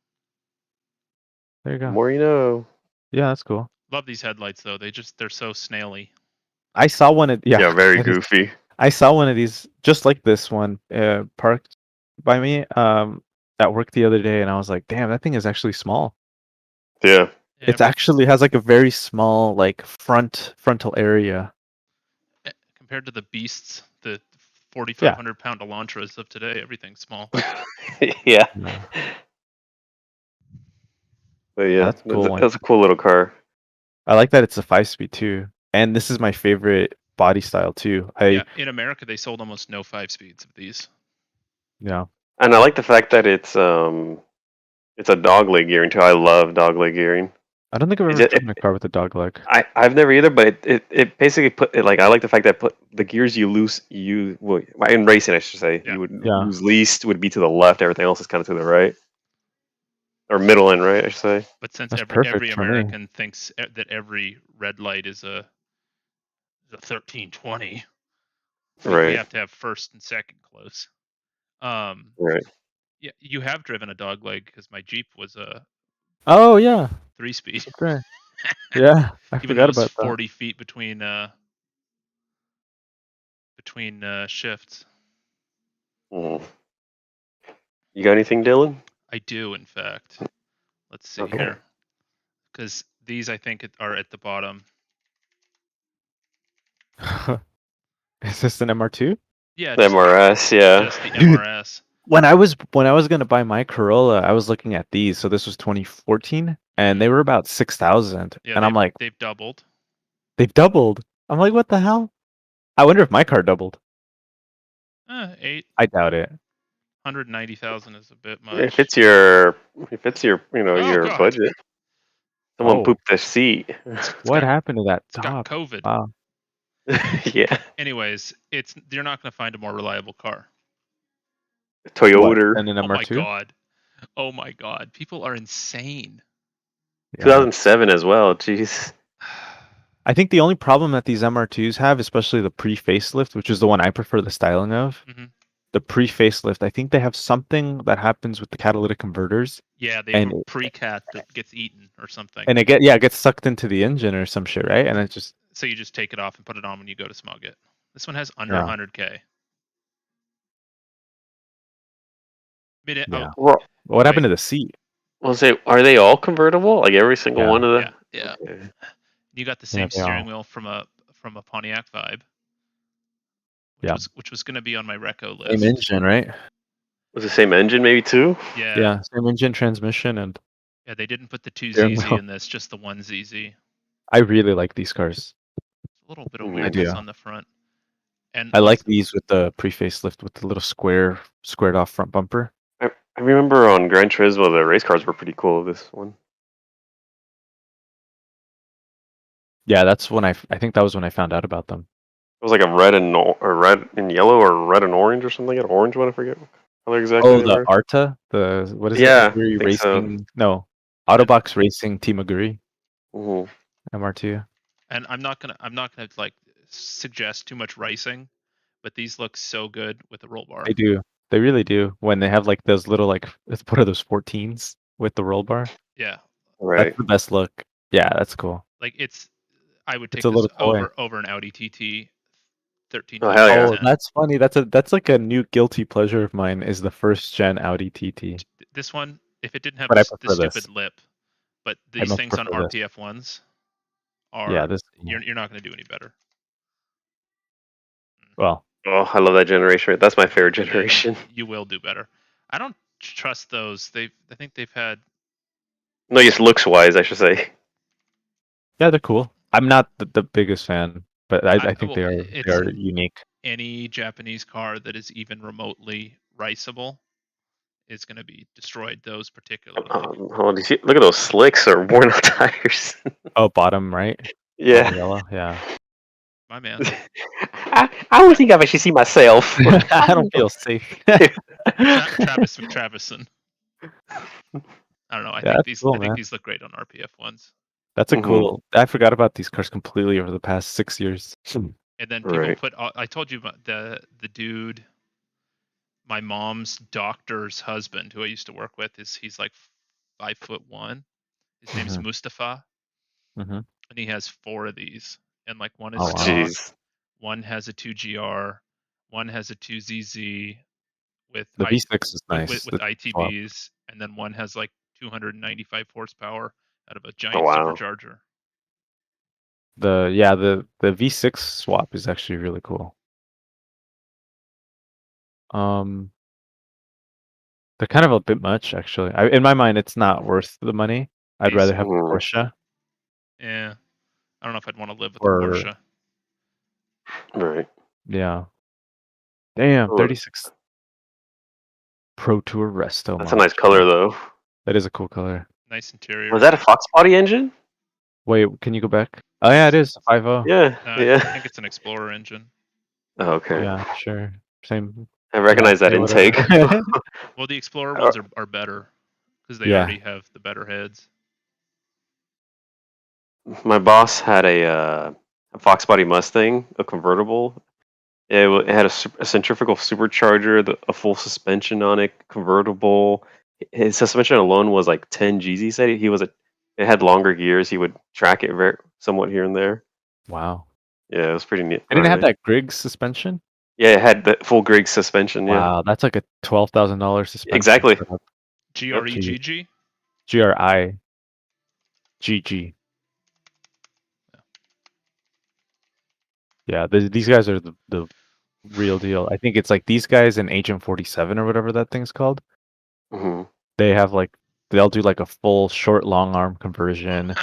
There you The go. more you know. Yeah, that's cool. Love these headlights though. They're so snaily. I saw one of Yeah, very that is- goofy. I saw one of these just like this one parked by me at work the other day, and I was like, damn, that thing is actually small. Yeah. Yeah, It's actually has like a very small like frontal area. compared to the beasts, the 4,500 pound Elantras of today. Everything's small. Yeah. Yeah. But yeah, That's a cool one. that's a cool little car. I like that it's a 5-speed too, and this is my favorite body style too. Yeah, in America they sold almost no 5-speeds of these. Yeah. And I like the fact that it's a dogleg gearing too. I love dogleg gearing. I don't think I've ever driven a car with a dog leg. I've never either, but it basically put it like I like the fact that the gears you lose in racing I should say Yeah. you would Yeah. lose least would be to the left. Everything else is kind of to the right or middle end, right? I should say. But since That's every perfect for me. American thinks that every red light is a 1320, we Right. have to have first and second close. Right. Yeah, you have driven a dog leg because my Jeep was a Oh yeah. 3-speed. That's right. Yeah, I Even though forgot it's about that. 40 feet between shifts. Mhm. You got anything, Dylan? I do, in fact. Let's see Okay. here, because these I think are at the bottom. Is this an MR2? Yeah, The MRS, yeah. just the Dude. MRS. When I was gonna buy my Corolla, I was looking at these. So this was 2014, and they were about 6,000. Yeah, And I'm like, they've doubled. they've doubled. I'm like, what the hell? I wonder if my car doubled. 8. I doubt it. 190,000 is a bit much. If it's your Oh, your God. budget. Someone Oh. pooped the seat. What happened to that It's got top? COVID. Wow. Yeah, Anyways, you're not going to find a more reliable car. What? Toyota. And an Oh my MR2? god. Oh my god. People are insane. Yeah. 2007 as well. Jeez. I think the only problem that these MR2s have, especially the pre-facelift, which is the one I prefer the styling of, Mhm. the pre-facelift, I think they have something that happens with the catalytic converters, Yeah, they and have a pre-cat that gets eaten or something. and it gets sucked into the engine or some shit, right? And it just So you just take it off and put it on when you go to smog it. This one has under Yeah. 100k. yeah. Well, What happened wait. to the seat? I'll say, are they all convertible? Like every single Yeah. one of the. Yeah. Okay. You got the Yeah, same they steering all. wheel from a Pontiac Vibe, Yeah. which was going to be on my Reco list. Same engine, right? Was the same engine maybe too? Yeah. Yeah, same engine, transmission, and Yeah, they didn't put the steering 2ZZ wheel. in this, just the 1ZZ. I really like these cars. A little bit of Mhm. I weirdness do. on the front. And I like these with the pre-facelift with the little squared off front bumper. I remember on Gran Turismo the race cars were pretty cool. This one. Yeah, that's when I think that was when I found out about them. It was like a red and or red and yellow or red and orange or something. An orange one, I forget what color exactly. Oh, they the were. Arta, the what is Yeah, it? Maguri I think so. Racing. No, Autobox Racing Team Maguri Mhm. MR2. and I'm not gonna like suggest too much ricing, but these look so good with the roll bar. They do. They really do. When they have like those little like what are those 14s with the roll bar? Yeah, Right. That's the best look. Yeah, that's cool. like I would take It's a this little toy. over an Audi TT 13. Oh, hell yeah. Oh, that's funny. That's like a new guilty pleasure of mine. Is the first gen Audi TT. This one, if it didn't have But I the prefer stupid this. lip, but I these much things on prefer this. RPF ones are Yeah, this. you're not going to do any better. Well, Oh, I love that generation. That's my favorite And then generation. you will do better. I don't trust those. I think they've had. No, just looks wise, I should say. yeah, they're cool. I'm not the biggest fan, but I think well, they are unique. Any Japanese car that is even remotely riceable is going to be destroyed. Those particularly. Hold on, do you see? Look at those slicks or worn out tires. Oh, bottom right. Yeah. Bottom yellow. Yeah. My man. I don't think I've actually seen myself. I don't feel safe. Travis McTravison. I don't know. I think these. Cool, I think man. these look great on RPF ones. That's a cool. I forgot about these cars completely over the past 6 years. And then people put. I told you about the dude. My mom's doctor's husband, who I used to work with, he's like 5'1". His name's Mustafa, and he has 4 of these. And like one is stock, one has a 2GR, one has a 2ZZ with the V6 is nice with ITBs, and then one has like 295 horsepower out of a giant supercharger. The V6 swap is actually really cool. They're kind of a bit much, actually. In my mind, it's not worth the money. I'd rather have a Porsche. Yeah, I don't know if I'd want to live with a Porsche. Right. Yeah. Damn, 36 Pro Tour Resto. That's a nice color, though. That is a cool color. Nice interior. Was that a Fox body engine? Wait, can you go back? Oh yeah, it is 5.0. Yeah, yeah. I think it's an Explorer engine. Oh, okay. Yeah, sure. Same. I recognize that intake. Well, the Explorer ones are better because they already have the better heads. My boss had a Fox body Mustang, a convertible. It had a centrifugal supercharger, a full suspension on it, convertible. His suspension alone was like 10 G's. He said it had longer gears. He would track it somewhat here and there. Wow. Yeah, it was pretty neat. It didn't have that Griggs suspension? Yeah, it had the full Griggs suspension. Wow, that's like a $12,000 suspension. Exactly. GREGG? GRIGG. Yeah, these guys are the real deal. I think it's like these guys in Agent 47 or whatever that thing's called. Mm-hmm. They have like they'll do like a full short long arm conversion.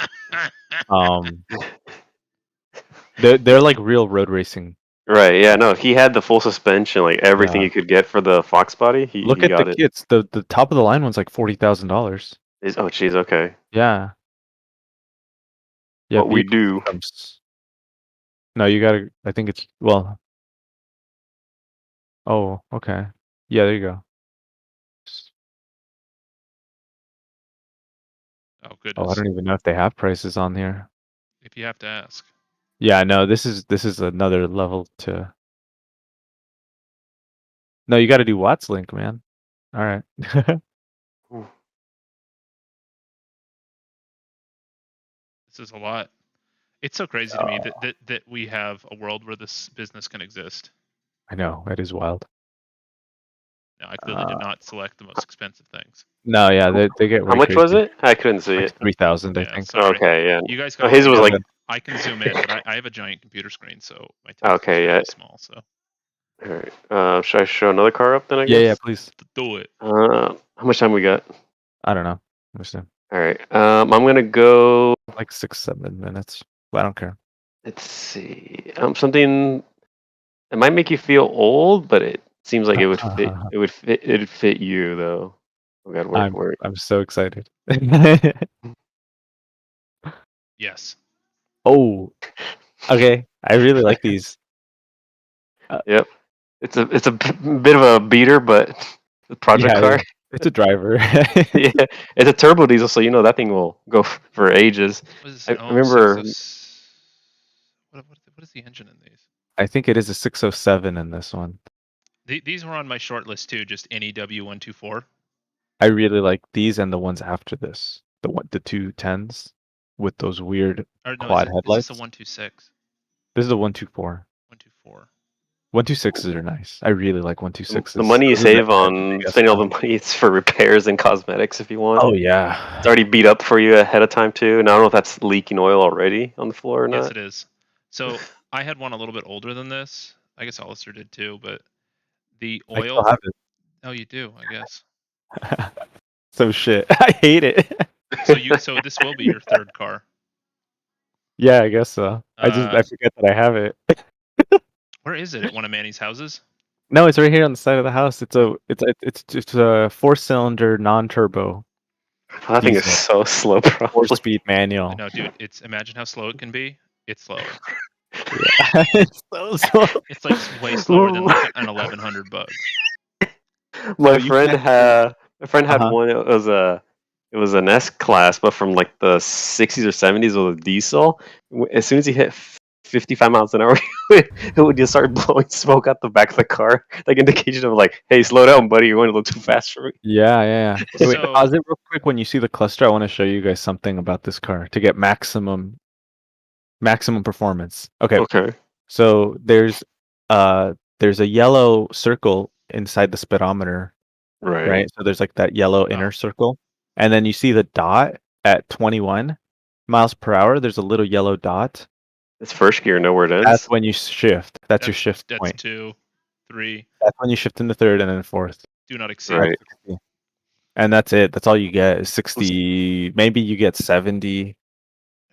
They're like real road racing. Right. Yeah. No, he had the full suspension, like everything you could get for the Fox body. Look at the kits. The top of the line one's like $40,000. Oh, geez. Okay. Yeah. Yeah. What we do. No, you gotta. I think it's well. Oh, okay. Yeah, there you go. Oh Oh, I goodness. don't even know if they have prices on here. If you have to ask. Yeah, no, this is another level to. No, you got to do Watts Link, man. All right. This is a lot. It's so crazy to me that we have a world where this business can exist. I know that is wild. Now, I clearly did not select the most expensive things. No, yeah, they get How way much was crazy. it? I couldn't see Like it. 3,000, I Yeah, think. sorry. Okay, yeah. You guys Oh, got his was like. I can zoom in, but I have a giant computer screen, so my text Okay, is yeah. really small. So All right. Should I show another car up then? I Yeah, guess. yeah, please. do it. How much time we got? I don't know. Understand. All right. I'm gonna go. Like 6-7 minutes. I don't care. Let's see. Something. It might make you feel old, but it seems like it would fit. It would fit. It'd fit you though. Oh God, where? I'm so excited. Yes. Oh, okay. I really like these. Yep. It's a bit of a beater, but the project Yeah, car. it's a driver. Yeah, it's a turbo diesel, so you know that thing will go for ages. What is I this? remember. What is the engine in these? I think it is a 607 in this one. These were on my short list too. Just any W124. I really like these and the ones after this. The 210s with those weird Or no, quad is headlights. this a 126? This is a 124. 124. 126s are nice. I really like 126s. The money you Those are the save on biggest spending all one. the money, it's for repairs and cosmetics if you want. Oh yeah. It's already beat up for you ahead of time too. And I don't know if that's leaking oil already on the floor or Yes, not. it is. So I had one a little bit older than this. I guess Hollister did too, but the I oil. still have Oh, you do, I guess. it. So shit. I hate it. So this will be your third car. Yeah, I guess so. I forget that I have it. Where is it? At one of Manny's houses? No, it's right here on the side of the house. It's a 4-cylinder non-turbo That thing is diesel. so slow, probably. 4-speed manual. No, dude. Imagine how slow it can be. It's slower. Yeah. It's so slow. It's like way slower than like an 1100 bug. My you friend can't- had Uh-huh. one. It was an S class, but from like the 60s or 70s with a diesel. As soon as he hit 55 miles an hour, it would just start blowing smoke out the back of the car, like indication of like, "Hey, slow down, buddy! You're going a little too fast for me." Yeah. Wait, So- pause it real quick. When you see the cluster, I want to show you guys something about this car to get maximum performance. Okay. So there's a yellow circle inside the speedometer, right? So there's like that yellow inner circle, and then you see the dot at 21 miles per hour. There's a little yellow dot. It's first gear, know where it ends. That's when you shift. That's your shift That's point. 2, 3. That's when you shift into third and then fourth. Do not exceed. Right. And that's it. That's all you get is 60. Maybe you get 72.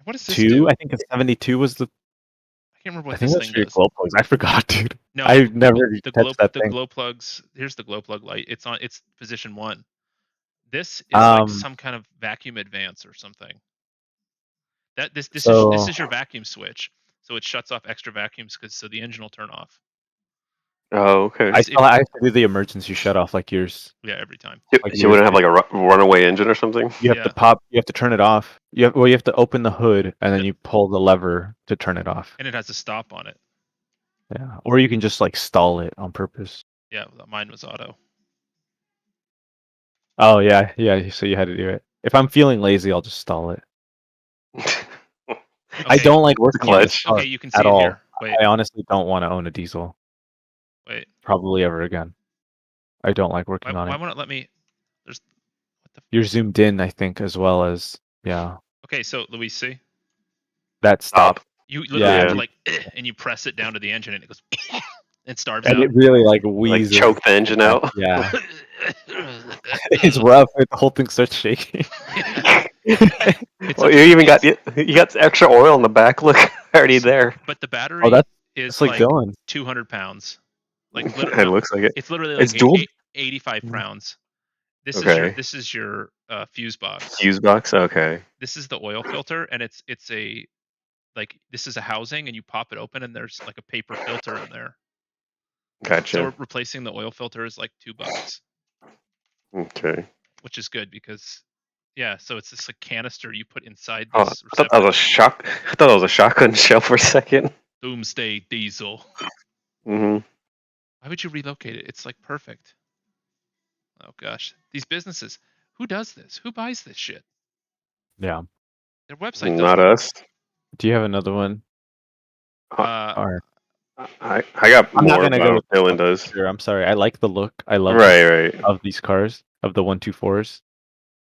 What does this do? I think 72 was the. I can't remember what I think this that's thing for your does. glow plugs. I forgot, dude. No, I've never touched that thing. glow plugs. Here's the glow plug light. It's position 1. This is like some kind of vacuum advance or something. This is your vacuum switch. So it shuts off extra vacuums so the engine will turn off. Oh, okay. I have to do the emergency shut off like yours. Yeah, every time. So you wouldn't have like a runaway engine or something? You have to pop. You have to turn it off. You have to open the hood and then you pull the lever to turn it off. And it has a stop on it. Yeah, or you can just like stall it on purpose. Yeah, mine was auto. Oh yeah. So you had to do it. If I'm feeling lazy, I'll just stall it. I don't like working on this car Okay, you can see at it all. here. Wait. I honestly don't want to own a diesel. Wait. Probably ever again. I don't like working on it. Why won't it let me? You're zoomed in, I think, as well as yeah. Okay, so Luis, see? That stop. You literally have to like, and you press it down to the engine, and it goes. It starves and out. it really like wheezes. Like choke the engine out. Yeah. It's rough. The whole thing starts shaking. Well, you even got extra oil in the back. Look, already there. But the battery is like 200 pounds. Like literally, it looks like it. It's literally like dual? 85 pounds. This is your fuse box. Fuse box. Okay. This is the oil filter, and it's a like this is a housing, and you pop it open, and there's like a paper filter in there. So Gotcha. replacing the oil filter is like $2, Okay. which is good because, yeah. So it's this like canister you put inside Oh, this I thought that was a receptacle. I thought that was a shotgun shell for a second. Doomsday Diesel. Mm-hmm. Why would you relocate it? It's like perfect. Oh gosh, these businesses. Who does this? Who buys this shit? Yeah. Their website Not doesn't. us. Do you have another one? Uh, Or I got I'm not more, gonna but I go don't with know if Dylan this one does. for sure. I'm sorry. I like the look. I love Right. of these cars, of the 124s.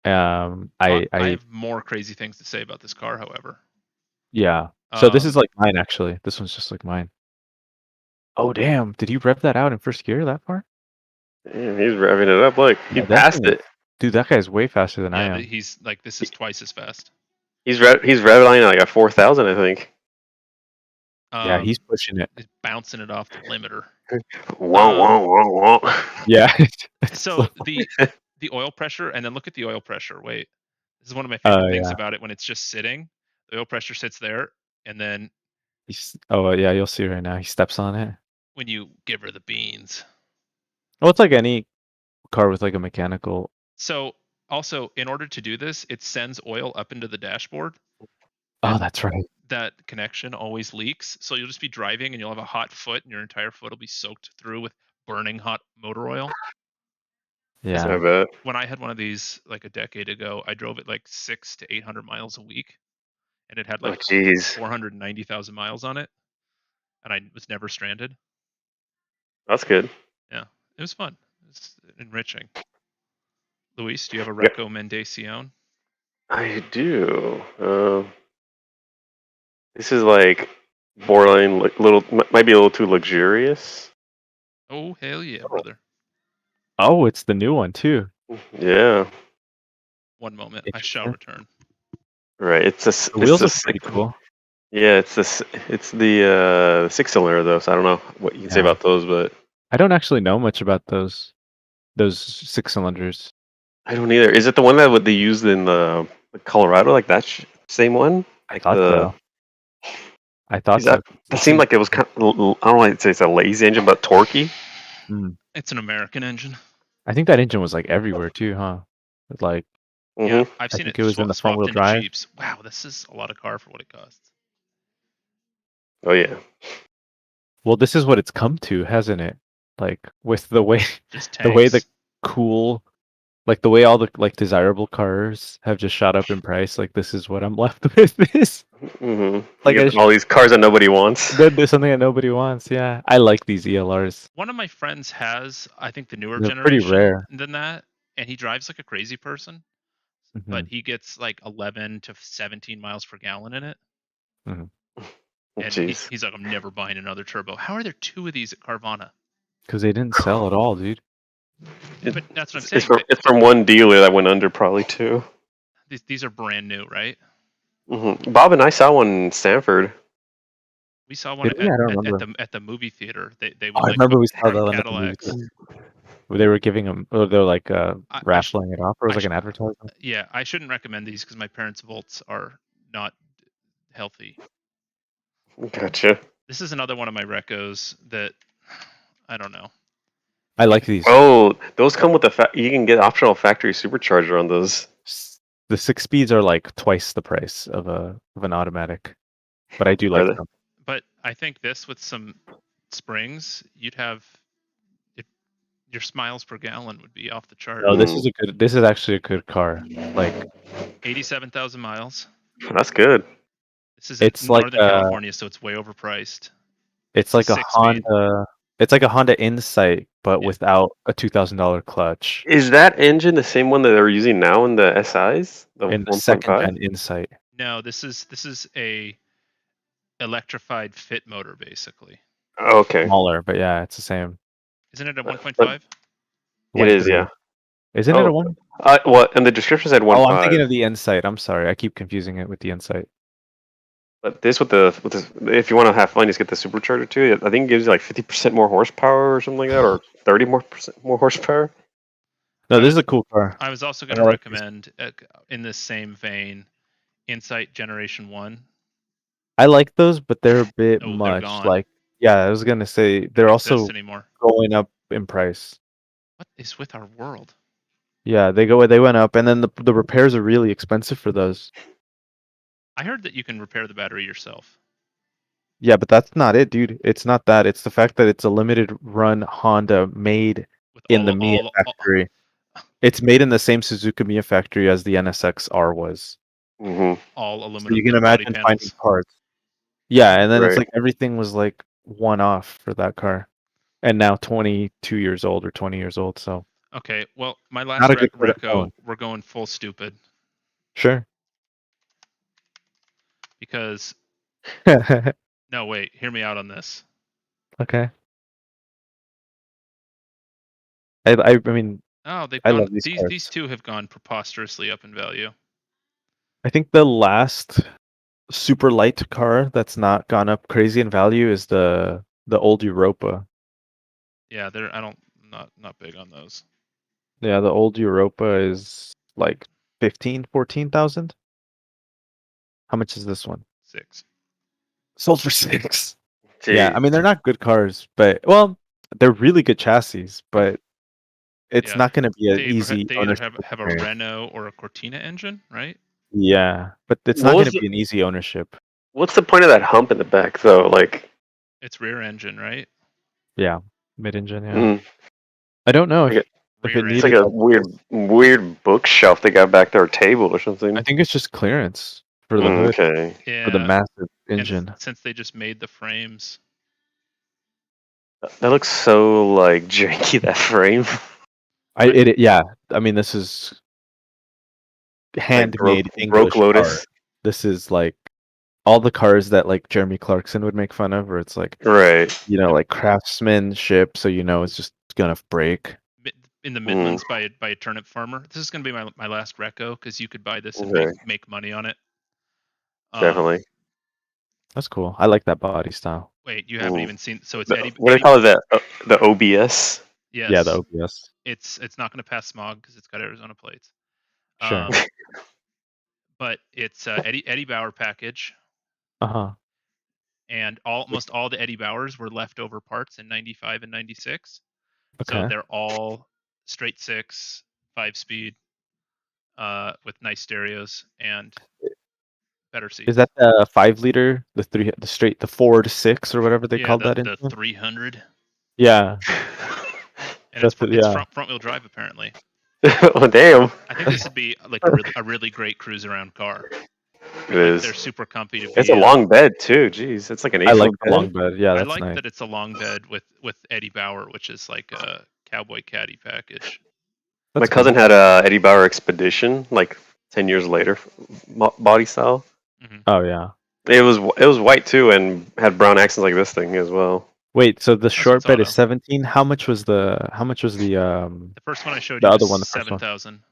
I I have more crazy things to say about this car, however. yeah. So this is Um, like mine actually. This one's just like mine. Oh damn! Did you rev that out in first gear that far? Damn, he's revving it up. Look, he Yeah, that passed thing is- it. Dude, that guy's way faster than I yeah, am. he's like, this is twice as fast. He's revving like at 4,000, I think. Yeah, he's pushing it. He's bouncing it off the limiter. Whoa. Yeah. So the oil pressure, and then look at the oil pressure. Wait, this is one of my favorite things yeah. about it when it's just sitting. The oil pressure sits there, and then Yeah, you'll see right now. He steps on it. when you give her the beans. Well, it's like any car with like a mechanical. So also, in order to do this, it sends oil up into the dashboard. Oh, And that's right. that connection always leaks. So you'll just be driving and you'll have a hot foot, and your entire foot will be soaked through with burning hot motor oil. Yeah. I bet. When I had one of these like a decade ago, I drove it like 600 to 800 miles a week, and it had Oh, like jeez. 490,000 miles on it, and I was never stranded. That's good. Yeah, it was fun. It's enriching. Luis, do you have a Yeah. recomendación? I do. This is like borderline, like might be a little too luxurious. Oh, hell yeah, brother. Oh, it's the new one too. Yeah. One moment, I shall Interesting. return. Right. The wheels look pretty cool. Yeah, it's the 6-cylinder though, so I don't know what you can say Yeah. about those, but I don't actually know much about those 6 cylinders. I don't either. Is it the one that they used in the Colorado, like that same one? I Like thought so. I thought is that so. that seemed like it was kind of, I don't want to say it's a lazy engine, but torquey. It's an American engine. I think that engine was like everywhere too, huh? Like Yeah, I've I seen think it it was in the swapped front-wheel into drive. Jeeps. Wow, this is a lot of car for what it costs. Oh yeah. Well, this is what it's come to, hasn't it? Like with the way Just the way the tanks. cool, like the way all the like desirable cars have just shot up in price. Like this is what I'm left with. This Like all these cars that nobody wants. there's something that nobody wants. Yeah, I like these ELRs. One of my friends has, I think, the newer They're pretty generation rare. than that, and he drives like a crazy person, but he gets like 11 to 17 miles per gallon in it. Mhm. And Jeez. he's like, I'm never buying another turbo. How are there two of these at Carvana? Because they didn't sell at all, dude. But that's what I'm saying. It's from one dealer that went under probably too. These are brand new, right? Bob and I saw one in Stanford. We saw one Did we? I don't remember. at the movie theater. They Oh, would I like remember put we saw that one at the movie Cadillacs. theater. They were giving them, or they're like raffling it off, or it was like an advertisement. Yeah, I shouldn't recommend these because my parents' Volts are not healthy. Gotcha. This is another one of my recos that I don't know. I like these. Oh, those come with you can get optional factory supercharger on those. The 6 speeds are like twice the price of an automatic, but I do like them. But I think this with some springs, you'd have your miles per gallon would be off the chart. No, this is actually a good car. Like 87,000 miles. That's good. This is in Northern California, so it's way overpriced. It's like a Honda. It's like a Honda Insight, but without a $2,000 clutch. Is that engine the same one that they're using now in the SIs? In the second-gen Insight. No, this is a electrified fit motor, basically. Oh, okay. Smaller, but yeah, it's the same. Isn't it a 1.5? It is, yeah. Isn't it a 1? Well, and the description said 1.5. Oh, I'm thinking of the Insight. I'm sorry, I keep confusing it with the Insight. But this with this, if you want to have fun, just get the supercharger too. I think it gives you like 50% more horsepower or something like that, or 30% more horsepower. No, this is a cool car. I was also going to recommend, in this same vein, Insight Generation 1. I like those, but they're a bit Oh, they're much. gone. Like, yeah, I was gonna say they're Don't also exist anymore. going up in price. What is with our world? Yeah, they went up, and then the repairs are really expensive for those. I heard that you can repair the battery yourself. Yeah, but that's not it, dude. It's not that. It's the fact that it's a limited run Honda made With in the Mia factory. It's made in the same Suzuka Mia factory as the NSX R was. all So aluminum you can body imagine finding panels. parts. Yeah, and then it's Right. like everything was like one off for that car. And now 22 years old or 20 years old, so Okay, well, my not last a good car to reco, own. we're going full stupid Sure. because no, wait, hear me out on this. Okay. I mean, Oh, they've I gone. love these These cars. two have gone preposterously up in value. I think the last super light car that's not gone up crazy in value is the old Europa. Yeah, I don't, not big on those. Yeah, the old Europa is like 14,000. How much is this one? 6. Sold for 6. Gee. Yeah, I mean they're not good cars, but well, they're really good chassis, but it's Yeah, not going to be an they easy either ownership have a experience. Renault or a Cortina engine, right? Yeah, but it's not What going was to be an easy ownership. what's the point of that hump in the back though? Like, It's rear engine, right? Yeah, mid-engine. Yeah, mm, I don't know like if it Rear it's like needed a engine. that. weird bookshelf they got back there, or table or I something. think it's just clearance for the hood Okay. for the Yeah, massive and engine. since they just made the frames, That looks so like janky, that frame. Yeah. I mean, this is Like handmade broke English car. Lotus. This is like all the cars that like Jeremy Clarkson would make fun of, where it's like, Right. like craftsmanship, so it's just gonna break. in the Mm, Midlands by a turnip farmer. This is going to be my last reco because you could buy this and okay. make money on it. Definitely. That's cool. I like that body style. Wait, you haven't Mm. even seen. So it's What do they call it? That the OBS. Yeah, the Yes, OBS. it's not going to pass smog because it's got Arizona plates. Sure. But it's Eddie Bauer package, Uh-huh. and almost all the Eddie Bauers were leftover parts in '95 and '96. So Okay. they're all straight 6, 5-speed, with nice stereos and better seats. Is that the 5 liter, the 4 to 6 or whatever they Yeah, called that the engine? 300, yeah. and That's it's yeah. front wheel drive apparently. Oh damn! I think this would be like a really great cruise around car. It Like is. they're super comfy to It's a be. long bed too. Jeez, it's like an I like 8-foot the bed. long bed. Yeah, I that's like nice. that it's a long bed with Eddie Bauer, which is like a cowboy caddy package. That's My cousin had a Eddie Bauer Expedition like 10 years later, body style. Mm-hmm. Oh yeah. It was white too and had brown accents like this thing as well. Wait, so the This short one's bed auto. is 17. How much was the The first one I showed the you was other one, the first one? 7,000.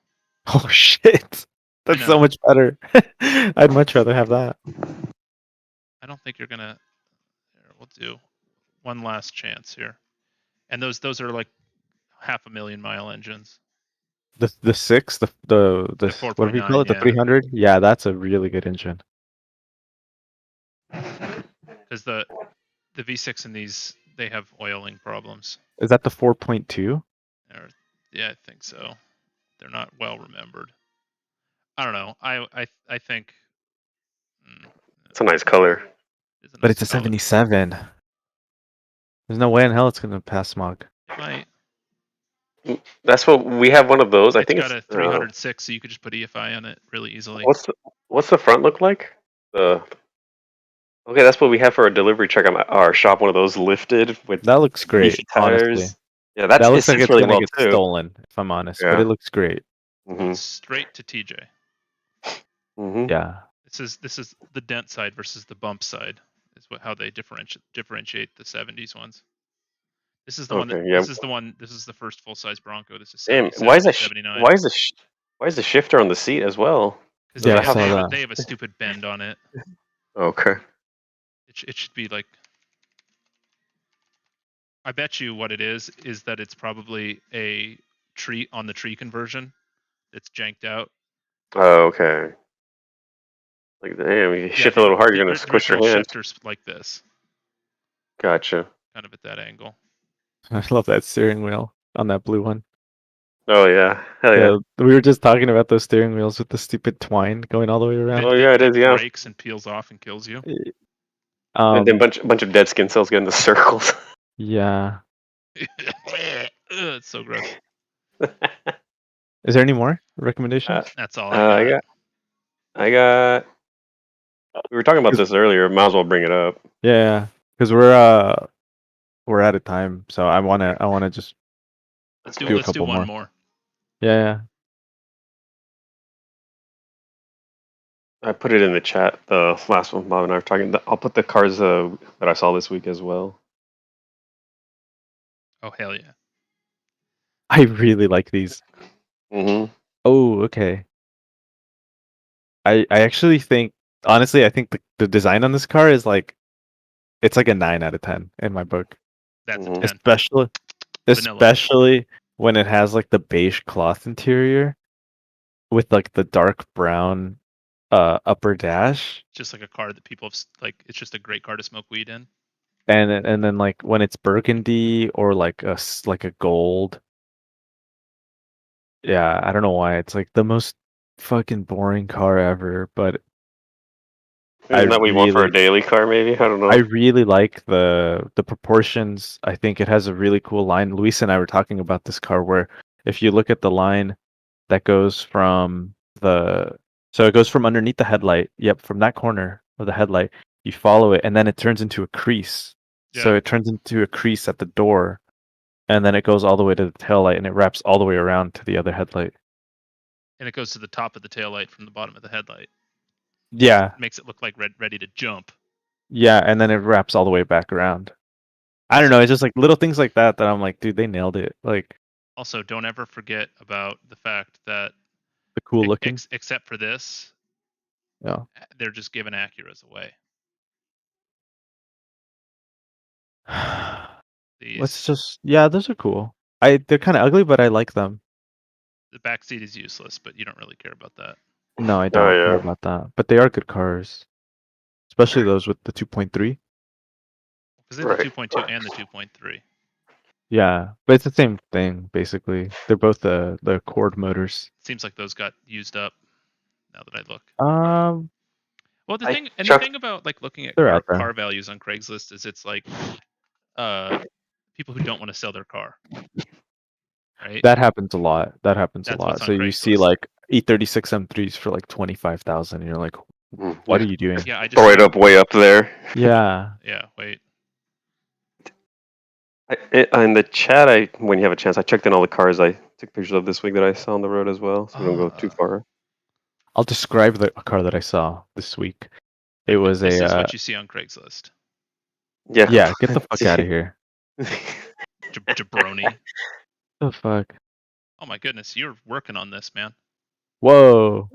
Oh shit. That's so know. much better. I'd much rather have that. I don't think you're gonna. Here, we'll do one last chance here, and those are like 500,000-mile engines. The 6, The what do we call 4.9, it? The yeah. 300? Yeah, that's a really good engine. Because the V6 in these, they have oiling problems. Is that the 4.2? Yeah, I think so. They're not well remembered. I don't know. I think It's a nice color. it's a But nice it's a color. 77. There's no way in hell it's going to pass smog. It might. That's what we have. One of those. I It's think got it's. a 306, so you could just put EFI on it really easily. What's the front look like? Okay, that's what we have for a delivery truck at our shop. One of those lifted with That looks great, beefy tires. honestly. Yeah, That it looks like sits it's really going to well get too. stolen, if I'm honest, but Yeah. it looks great. Mm-hmm. Straight to TJ. Mm-hmm. Yeah. This is the dent side versus the bump side. Is how they differentiate the 70s ones. This is the one. Okay, yeah. This is the one. This is the first full size Bronco. This is Damn, 77, 79. why is the shifter on the seat as well? Because Yeah, I saw that. they have a stupid bend on it. Okay. It should be like. I bet you what it is that it's probably a tree on the tree conversion. It's janked out. Oh, okay. Like, damn, you Yeah, shift a little hard, you're gonna the squish your original hand. shifter's like this, Gotcha. kind of at that angle. I love that steering wheel on that blue one. Oh yeah, hell yeah. Yeah, we were just talking about those steering wheels with the stupid twine going all the way around. Oh yeah, it is. Yeah. Breaks and peels off and kills you. And then bunch of dead skin cells get in the circles. Yeah. It's so gross. Is there any more recommendations? That's all I got. I got. We were talking about this earlier. Might as well bring it up. Yeah, because we're out of time, so I wanna just Let's do a do one couple more. Yeah. I put it in the chat. The last one Bob and I were talking. I'll put the cars that I saw this week as well. Oh hell yeah! I really like these. Mm-hmm. Oh, okay. I actually think, honestly, I think the design on this car is like, it's like a 9 out of 10 in my book. That's Mhm. a 10. Especially when it has like the beige cloth interior with like the dark brown upper dash, Just like a car that people have like. It's just a great car to smoke weed in. and then like when it's burgundy or like like a gold. Yeah, I don't know why it's like the most fucking boring car ever, but Isn't that what you want for a daily car? Maybe, I don't know. I really like the proportions. I think it has a really cool line. Luis and I were talking about this car where if you look at the line that goes from it goes from underneath the headlight. Yep, from that corner of the headlight, you follow it and then it turns into a crease. Yeah. So it turns into a crease at the door and then it goes all the way to the taillight and it wraps all the way around to the other headlight. And it goes to the top of the taillight from the bottom of the headlight. Yeah. Makes it look like ready to jump. Yeah, and then it wraps all the way back around. I don't know, it's just like little things like that I'm like, dude, they nailed it. Like, also, don't ever forget about the fact that the cool looking. Except for this, Yeah, they're just giving Acuras away. those are cool. They're kind of ugly, but I like them. The back seat is useless, but you don't really care about that. No, I don't care about that. But they are good cars, especially those with the 2.3. Because they have the 2.2 and the 2.3. Yeah, but it's the same thing basically. They're both the quad motors. Seems like those got used up. Now that I look. Well, the thing about like looking at car values on Craigslist is it's like people who don't want to sell their car. Right? That happens a lot. So you see like E36 M3s for like 25,000 and you're like, what are you doing? Yeah, I just throw it up way up there. Yeah. Yeah, wait. In the chat, when you have a chance, I checked in all the cars I took pictures of this week that I saw on the road as well, so we don't go too far. I'll describe the car that I saw this week. It was this is what you see on Craigslist. Yeah. Yeah, get the fuck out of here. Jabroni. The fuck? Oh my goodness, you're working on this, man. Whoa.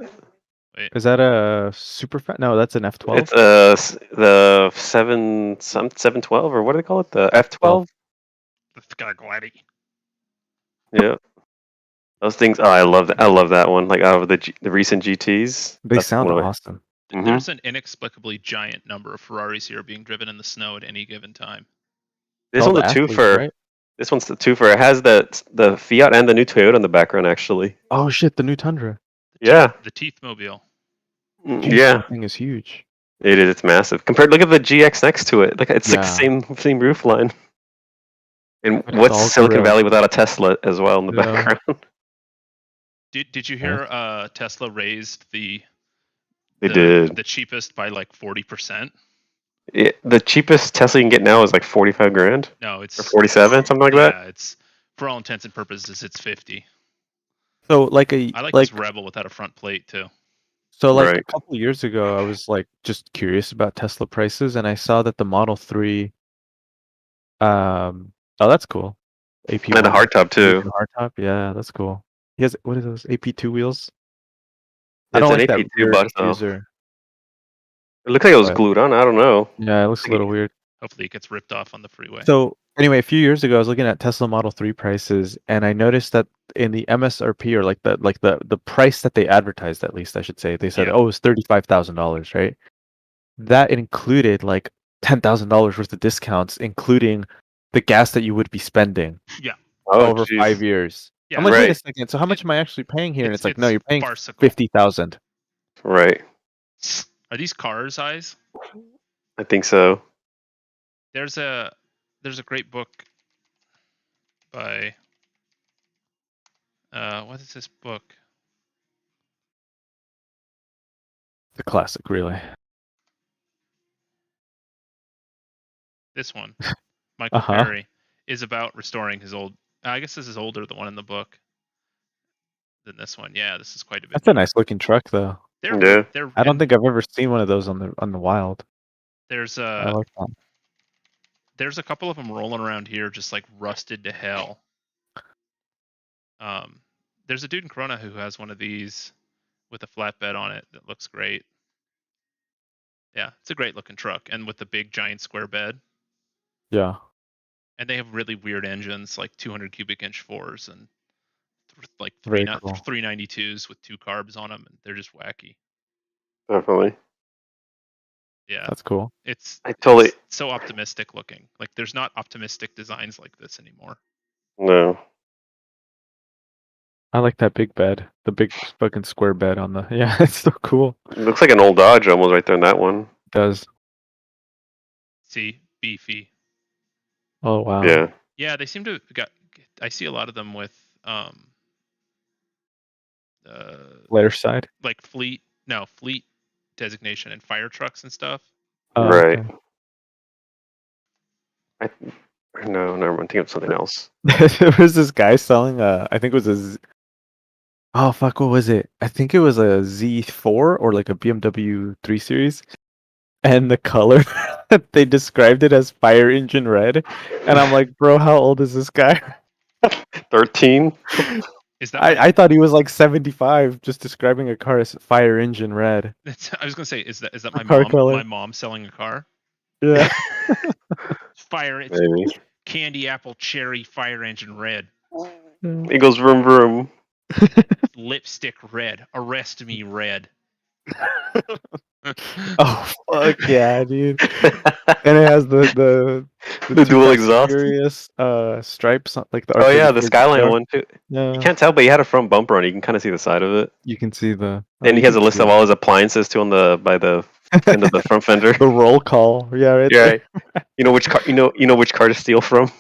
Wait. Is that a super fat? No, that's an F12. It's the 712 or what do they call it? The F12. It's got a glidey. Yeah. Those things. Oh, I love that. I love that one. Like out of the recent GTs. They sound awesome. There's an inexplicably giant number of Ferraris here being driven in the snow at any given time. This one's a twofer. Right? This one's the twofer. It has the Fiat and the new Toyota in the background, actually. Oh shit, the new Tundra. Yeah. The Teeth Mobile. Yeah. That thing is huge. It is. It's massive. Look at the GX next to it. Like it's like the same roof line. And what's Silicon Valley without a Tesla as well in the background? Did you hear Tesla raised the cheapest by like 40%? The cheapest Tesla you can get now is like 45 grand. No, it's or 47, something like that. Yeah, it's for all intents and purposes, it's 50. So like I like this Rebel without a front plate too. So like a couple of years ago, I was like just curious about Tesla prices, and I saw that the Model 3. Oh, that's cool. AP and a hardtop too. Hardtop, yeah, that's cool. He has what are those AP2 wheels? I don't like that rear diffuser. It looks like it was glued on. I don't know. Yeah, it looks a little weird. Hopefully, it gets ripped off on the freeway. So Anyway, a few years ago, I was looking at Tesla Model 3 prices, and I noticed that in the MSRP, or the price that they advertised, at least I should say, they said, Yeah. oh, it's $35,000, right? That included like $10,000 worth of discounts, including the gas that you would be spending Oh, over 5 jeez. years. Yeah. I'm like, wait a Right. second. So how much am I actually paying here? And It's it's like, no, you're paying farcical. 50,000. Right. Are these cars, eyes? I think so. There's a great book by what is this book? The classic, really. This one, Michael Uh-huh. Perry, is about restoring his old. I guess this is older, the one in the book, than this one. Yeah, this is quite a bit. That's a newer. nice looking truck, though. Yeah. I don't think I've ever seen one of those on the wild. There's I like that. there's a couple of them rolling around here, just like rusted to hell. There's a dude in Corona who has one of these with a flatbed on it that looks great. Yeah, it's a great looking truck, and with the big giant square bed. Yeah. And they have really weird engines, like 200 cubic inch fours and like Very cool. 392s with 2 carbs on them, and they're just wacky. Definitely. Yeah, That's cool. it's so optimistic looking. Like there's not optimistic designs like this anymore. No. I like that big bed. The big fucking square bed on the. Yeah, it's so cool. It looks like an old Dodge almost right there in that one. It does. See, beefy. Oh wow. Yeah. Yeah, they seem to I see a lot of them with Later side. like fleet designation and fire trucks and stuff. Right. Okay. No, never mind. I'm thinking of something else. There was this guy selling I think it was oh fuck, what was it? I think it was a Z4 or like a BMW 3 Series. And the color they described it as fire engine red. And I'm like, bro, how old is this guy? 13? Is that I thought he was like 75 just describing a car as fire engine red. I was gonna say, is that my car mom? color. My mom selling a car? Yeah. Fire. It's Maybe. candy apple cherry fire engine red. It goes vroom vroom. Lipstick red. Arrest me red. Oh fuck yeah, dude! And it has the dual exhaust. Furious stripes like the. Oh yeah, the Skyline one too. Yeah. You can't tell, but he had a front bumper on it. You can kind of see the side of it. You can see the. And he has a list of all his appliances too by the end of the front fender. The roll call, yeah, right. Yeah, there. right. You know which car? You know which car to steal from?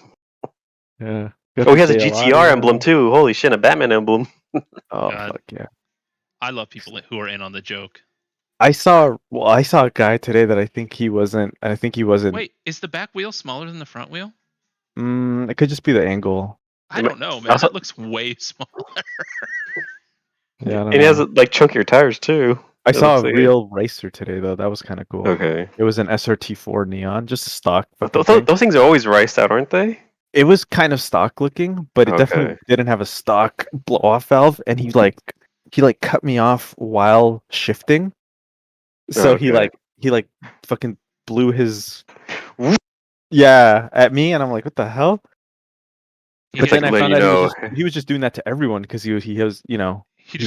Yeah. Oh, he has a GTR emblem too. Holy shit, a Batman emblem. Oh God. fuck yeah! I love people who are in on the joke. I saw a guy today that I think he wasn't. Wait, is the back wheel smaller than the front wheel? It could just be the angle. I don't know, man. That looks way smaller. Yeah, I don't And he know. has like chunkier tires too. I saw a looks like real racer today though. That was kind of cool. Okay. It was an SRT4 neon, just a stock. Those things are always riced out, aren't they? It was kind of stock looking, but it definitely didn't have a stock blow off valve. And he cut me off while shifting. So he fucking blew his at me, and I'm like, what the hell? But then I found out he was just doing that to everyone because he was he was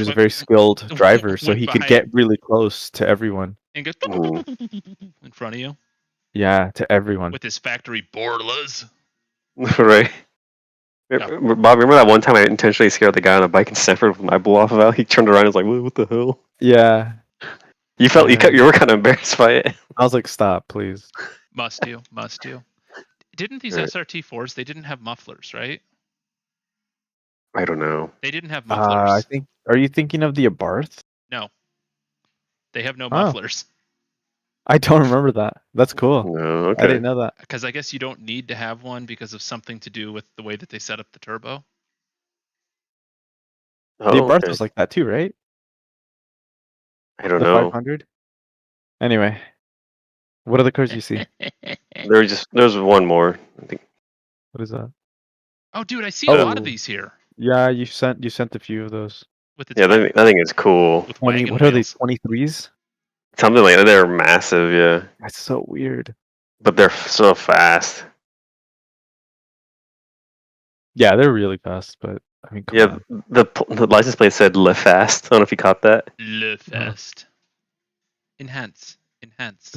a very skilled driver, so he could get really close to everyone. And goes in front of you. Yeah, to everyone. With his factory Borlas. Right. Yeah. Bob, remember that one time I intentionally scared the guy on a bike in Stanford with my blow off valve? He turned around and was like, what the hell? Yeah. You were kind of embarrassed by it. I was like, stop, please. Must do. Didn't these SRT4s, they didn't have mufflers, right? I don't know. They didn't have mufflers. I think. Are you thinking of the Abarth? No. They have no mufflers. I don't remember that. That's cool. No, okay. I didn't know that. Because I guess you don't need to have one because of something to do with the way that they set up the turbo. Oh, the Abarth was like that too, right? I don't know. 500. Anyway, what other cars do you see? There's one more. I think. What is that? Oh, dude, I see a lot of these here. Yeah, you sent a few of those. With I think it's cool. With what are they? 23s? Something like that. They're massive. Yeah. That's so weird. But they're so fast. Yeah, they're really fast, but I mean, come Yeah, on. the license plate said "live fast." I don't know if you caught that. Le Fest. Enhance.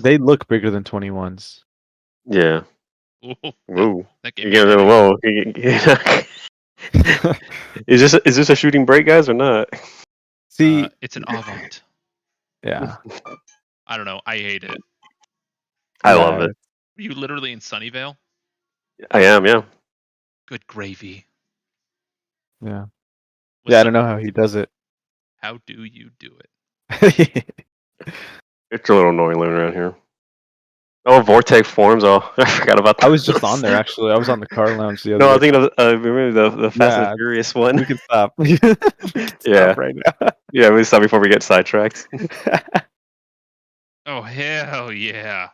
They look bigger than 21s. Yeah. Ooh, Whoa. that gave You me get a little whoa. Is this a shooting break, guys, or not? See, it's an Avant. yeah, I don't know. I hate it. I yeah, love it. Were you literally in Sunnyvale? I am, yeah. Good gravy. yeah. Was Yeah, I don't know how he does it. How do you do it? It's a little annoying living around here. Oh, Vortex forms. Oh, I forgot about that. I was just on there actually. I was on the car lounge the other No, I day. think remember the Fast and Yeah, Furious one. we can stop. We can Yeah. stop right now. Yeah, we stop before we get sidetracked. Oh hell yeah!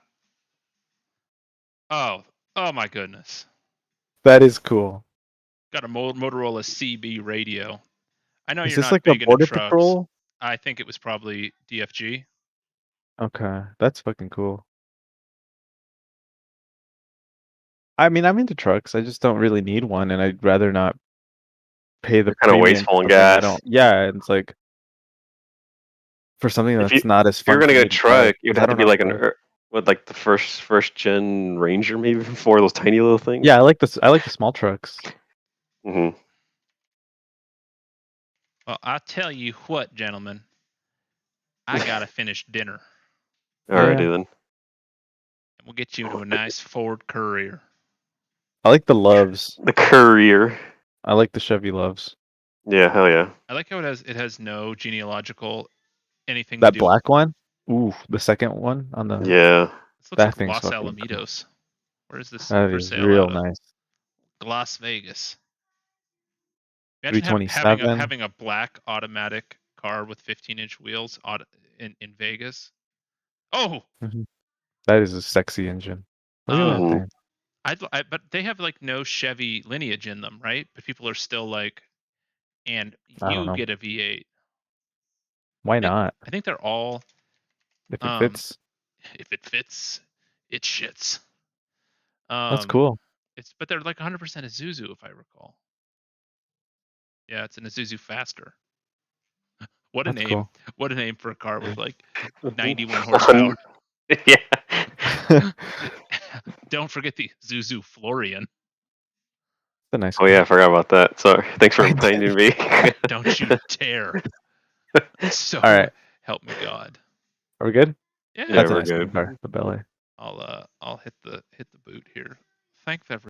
Oh my goodness! That is cool. Got a Motorola CB radio. I know Is you're this not like a big into border trucks. patrol? I think it was probably DFG. Okay, that's fucking cool. I mean, I'm into trucks. I just don't really need one, and I'd rather not pay the They're kind of premium for wasteful in something I gas. don't. Yeah, it's like for something If that's not as you're fun gonna for get me a to drive, truck, you'd 'cause I have to don't be know how like to drive. with like the first gen Ranger, maybe before those tiny little things. Yeah, I like this. I like the small trucks. Mm-hmm. Well, I tell you what, gentlemen, I gotta finish dinner. Alrighty Yeah. then. We'll get you into a nice Ford Courier. I like the Loves. The Courier. I like the Chevy Loves. Yeah, hell yeah. I like how it has no genealogical anything to That do. black one. Ooh, the second one on the. Yeah. This looks That like thing's Los fucking cool. Alamitos. Where is this That for is sale real out of? nice. Las Vegas. Imagine having 327. a black automatic car with 15-inch wheels in Vegas. Oh, Mhm. That is a sexy engine. Look at that Mhm. thing. but they have like no Chevy lineage in them, right? But people are still like, and I don't you know. get a V8. Why not? I think they're all, If it fits. if it fits, it shits. That's cool. But they're like 100% Isuzu, if I recall. Yeah, it's an Isuzu Faster. What a That's name! cool. What a name for a car with like 91 horsepower. Yeah. Don't forget the Isuzu Florian. It's a nice Oh car. yeah, I forgot about that. Sorry. Thanks for reminding me. Don't you dare. So All right. help me God. Are we good? Yeah. Yeah, That's a we're nice looking good. car. The Bel Air. I'll hit the boot here. Thanks everyone.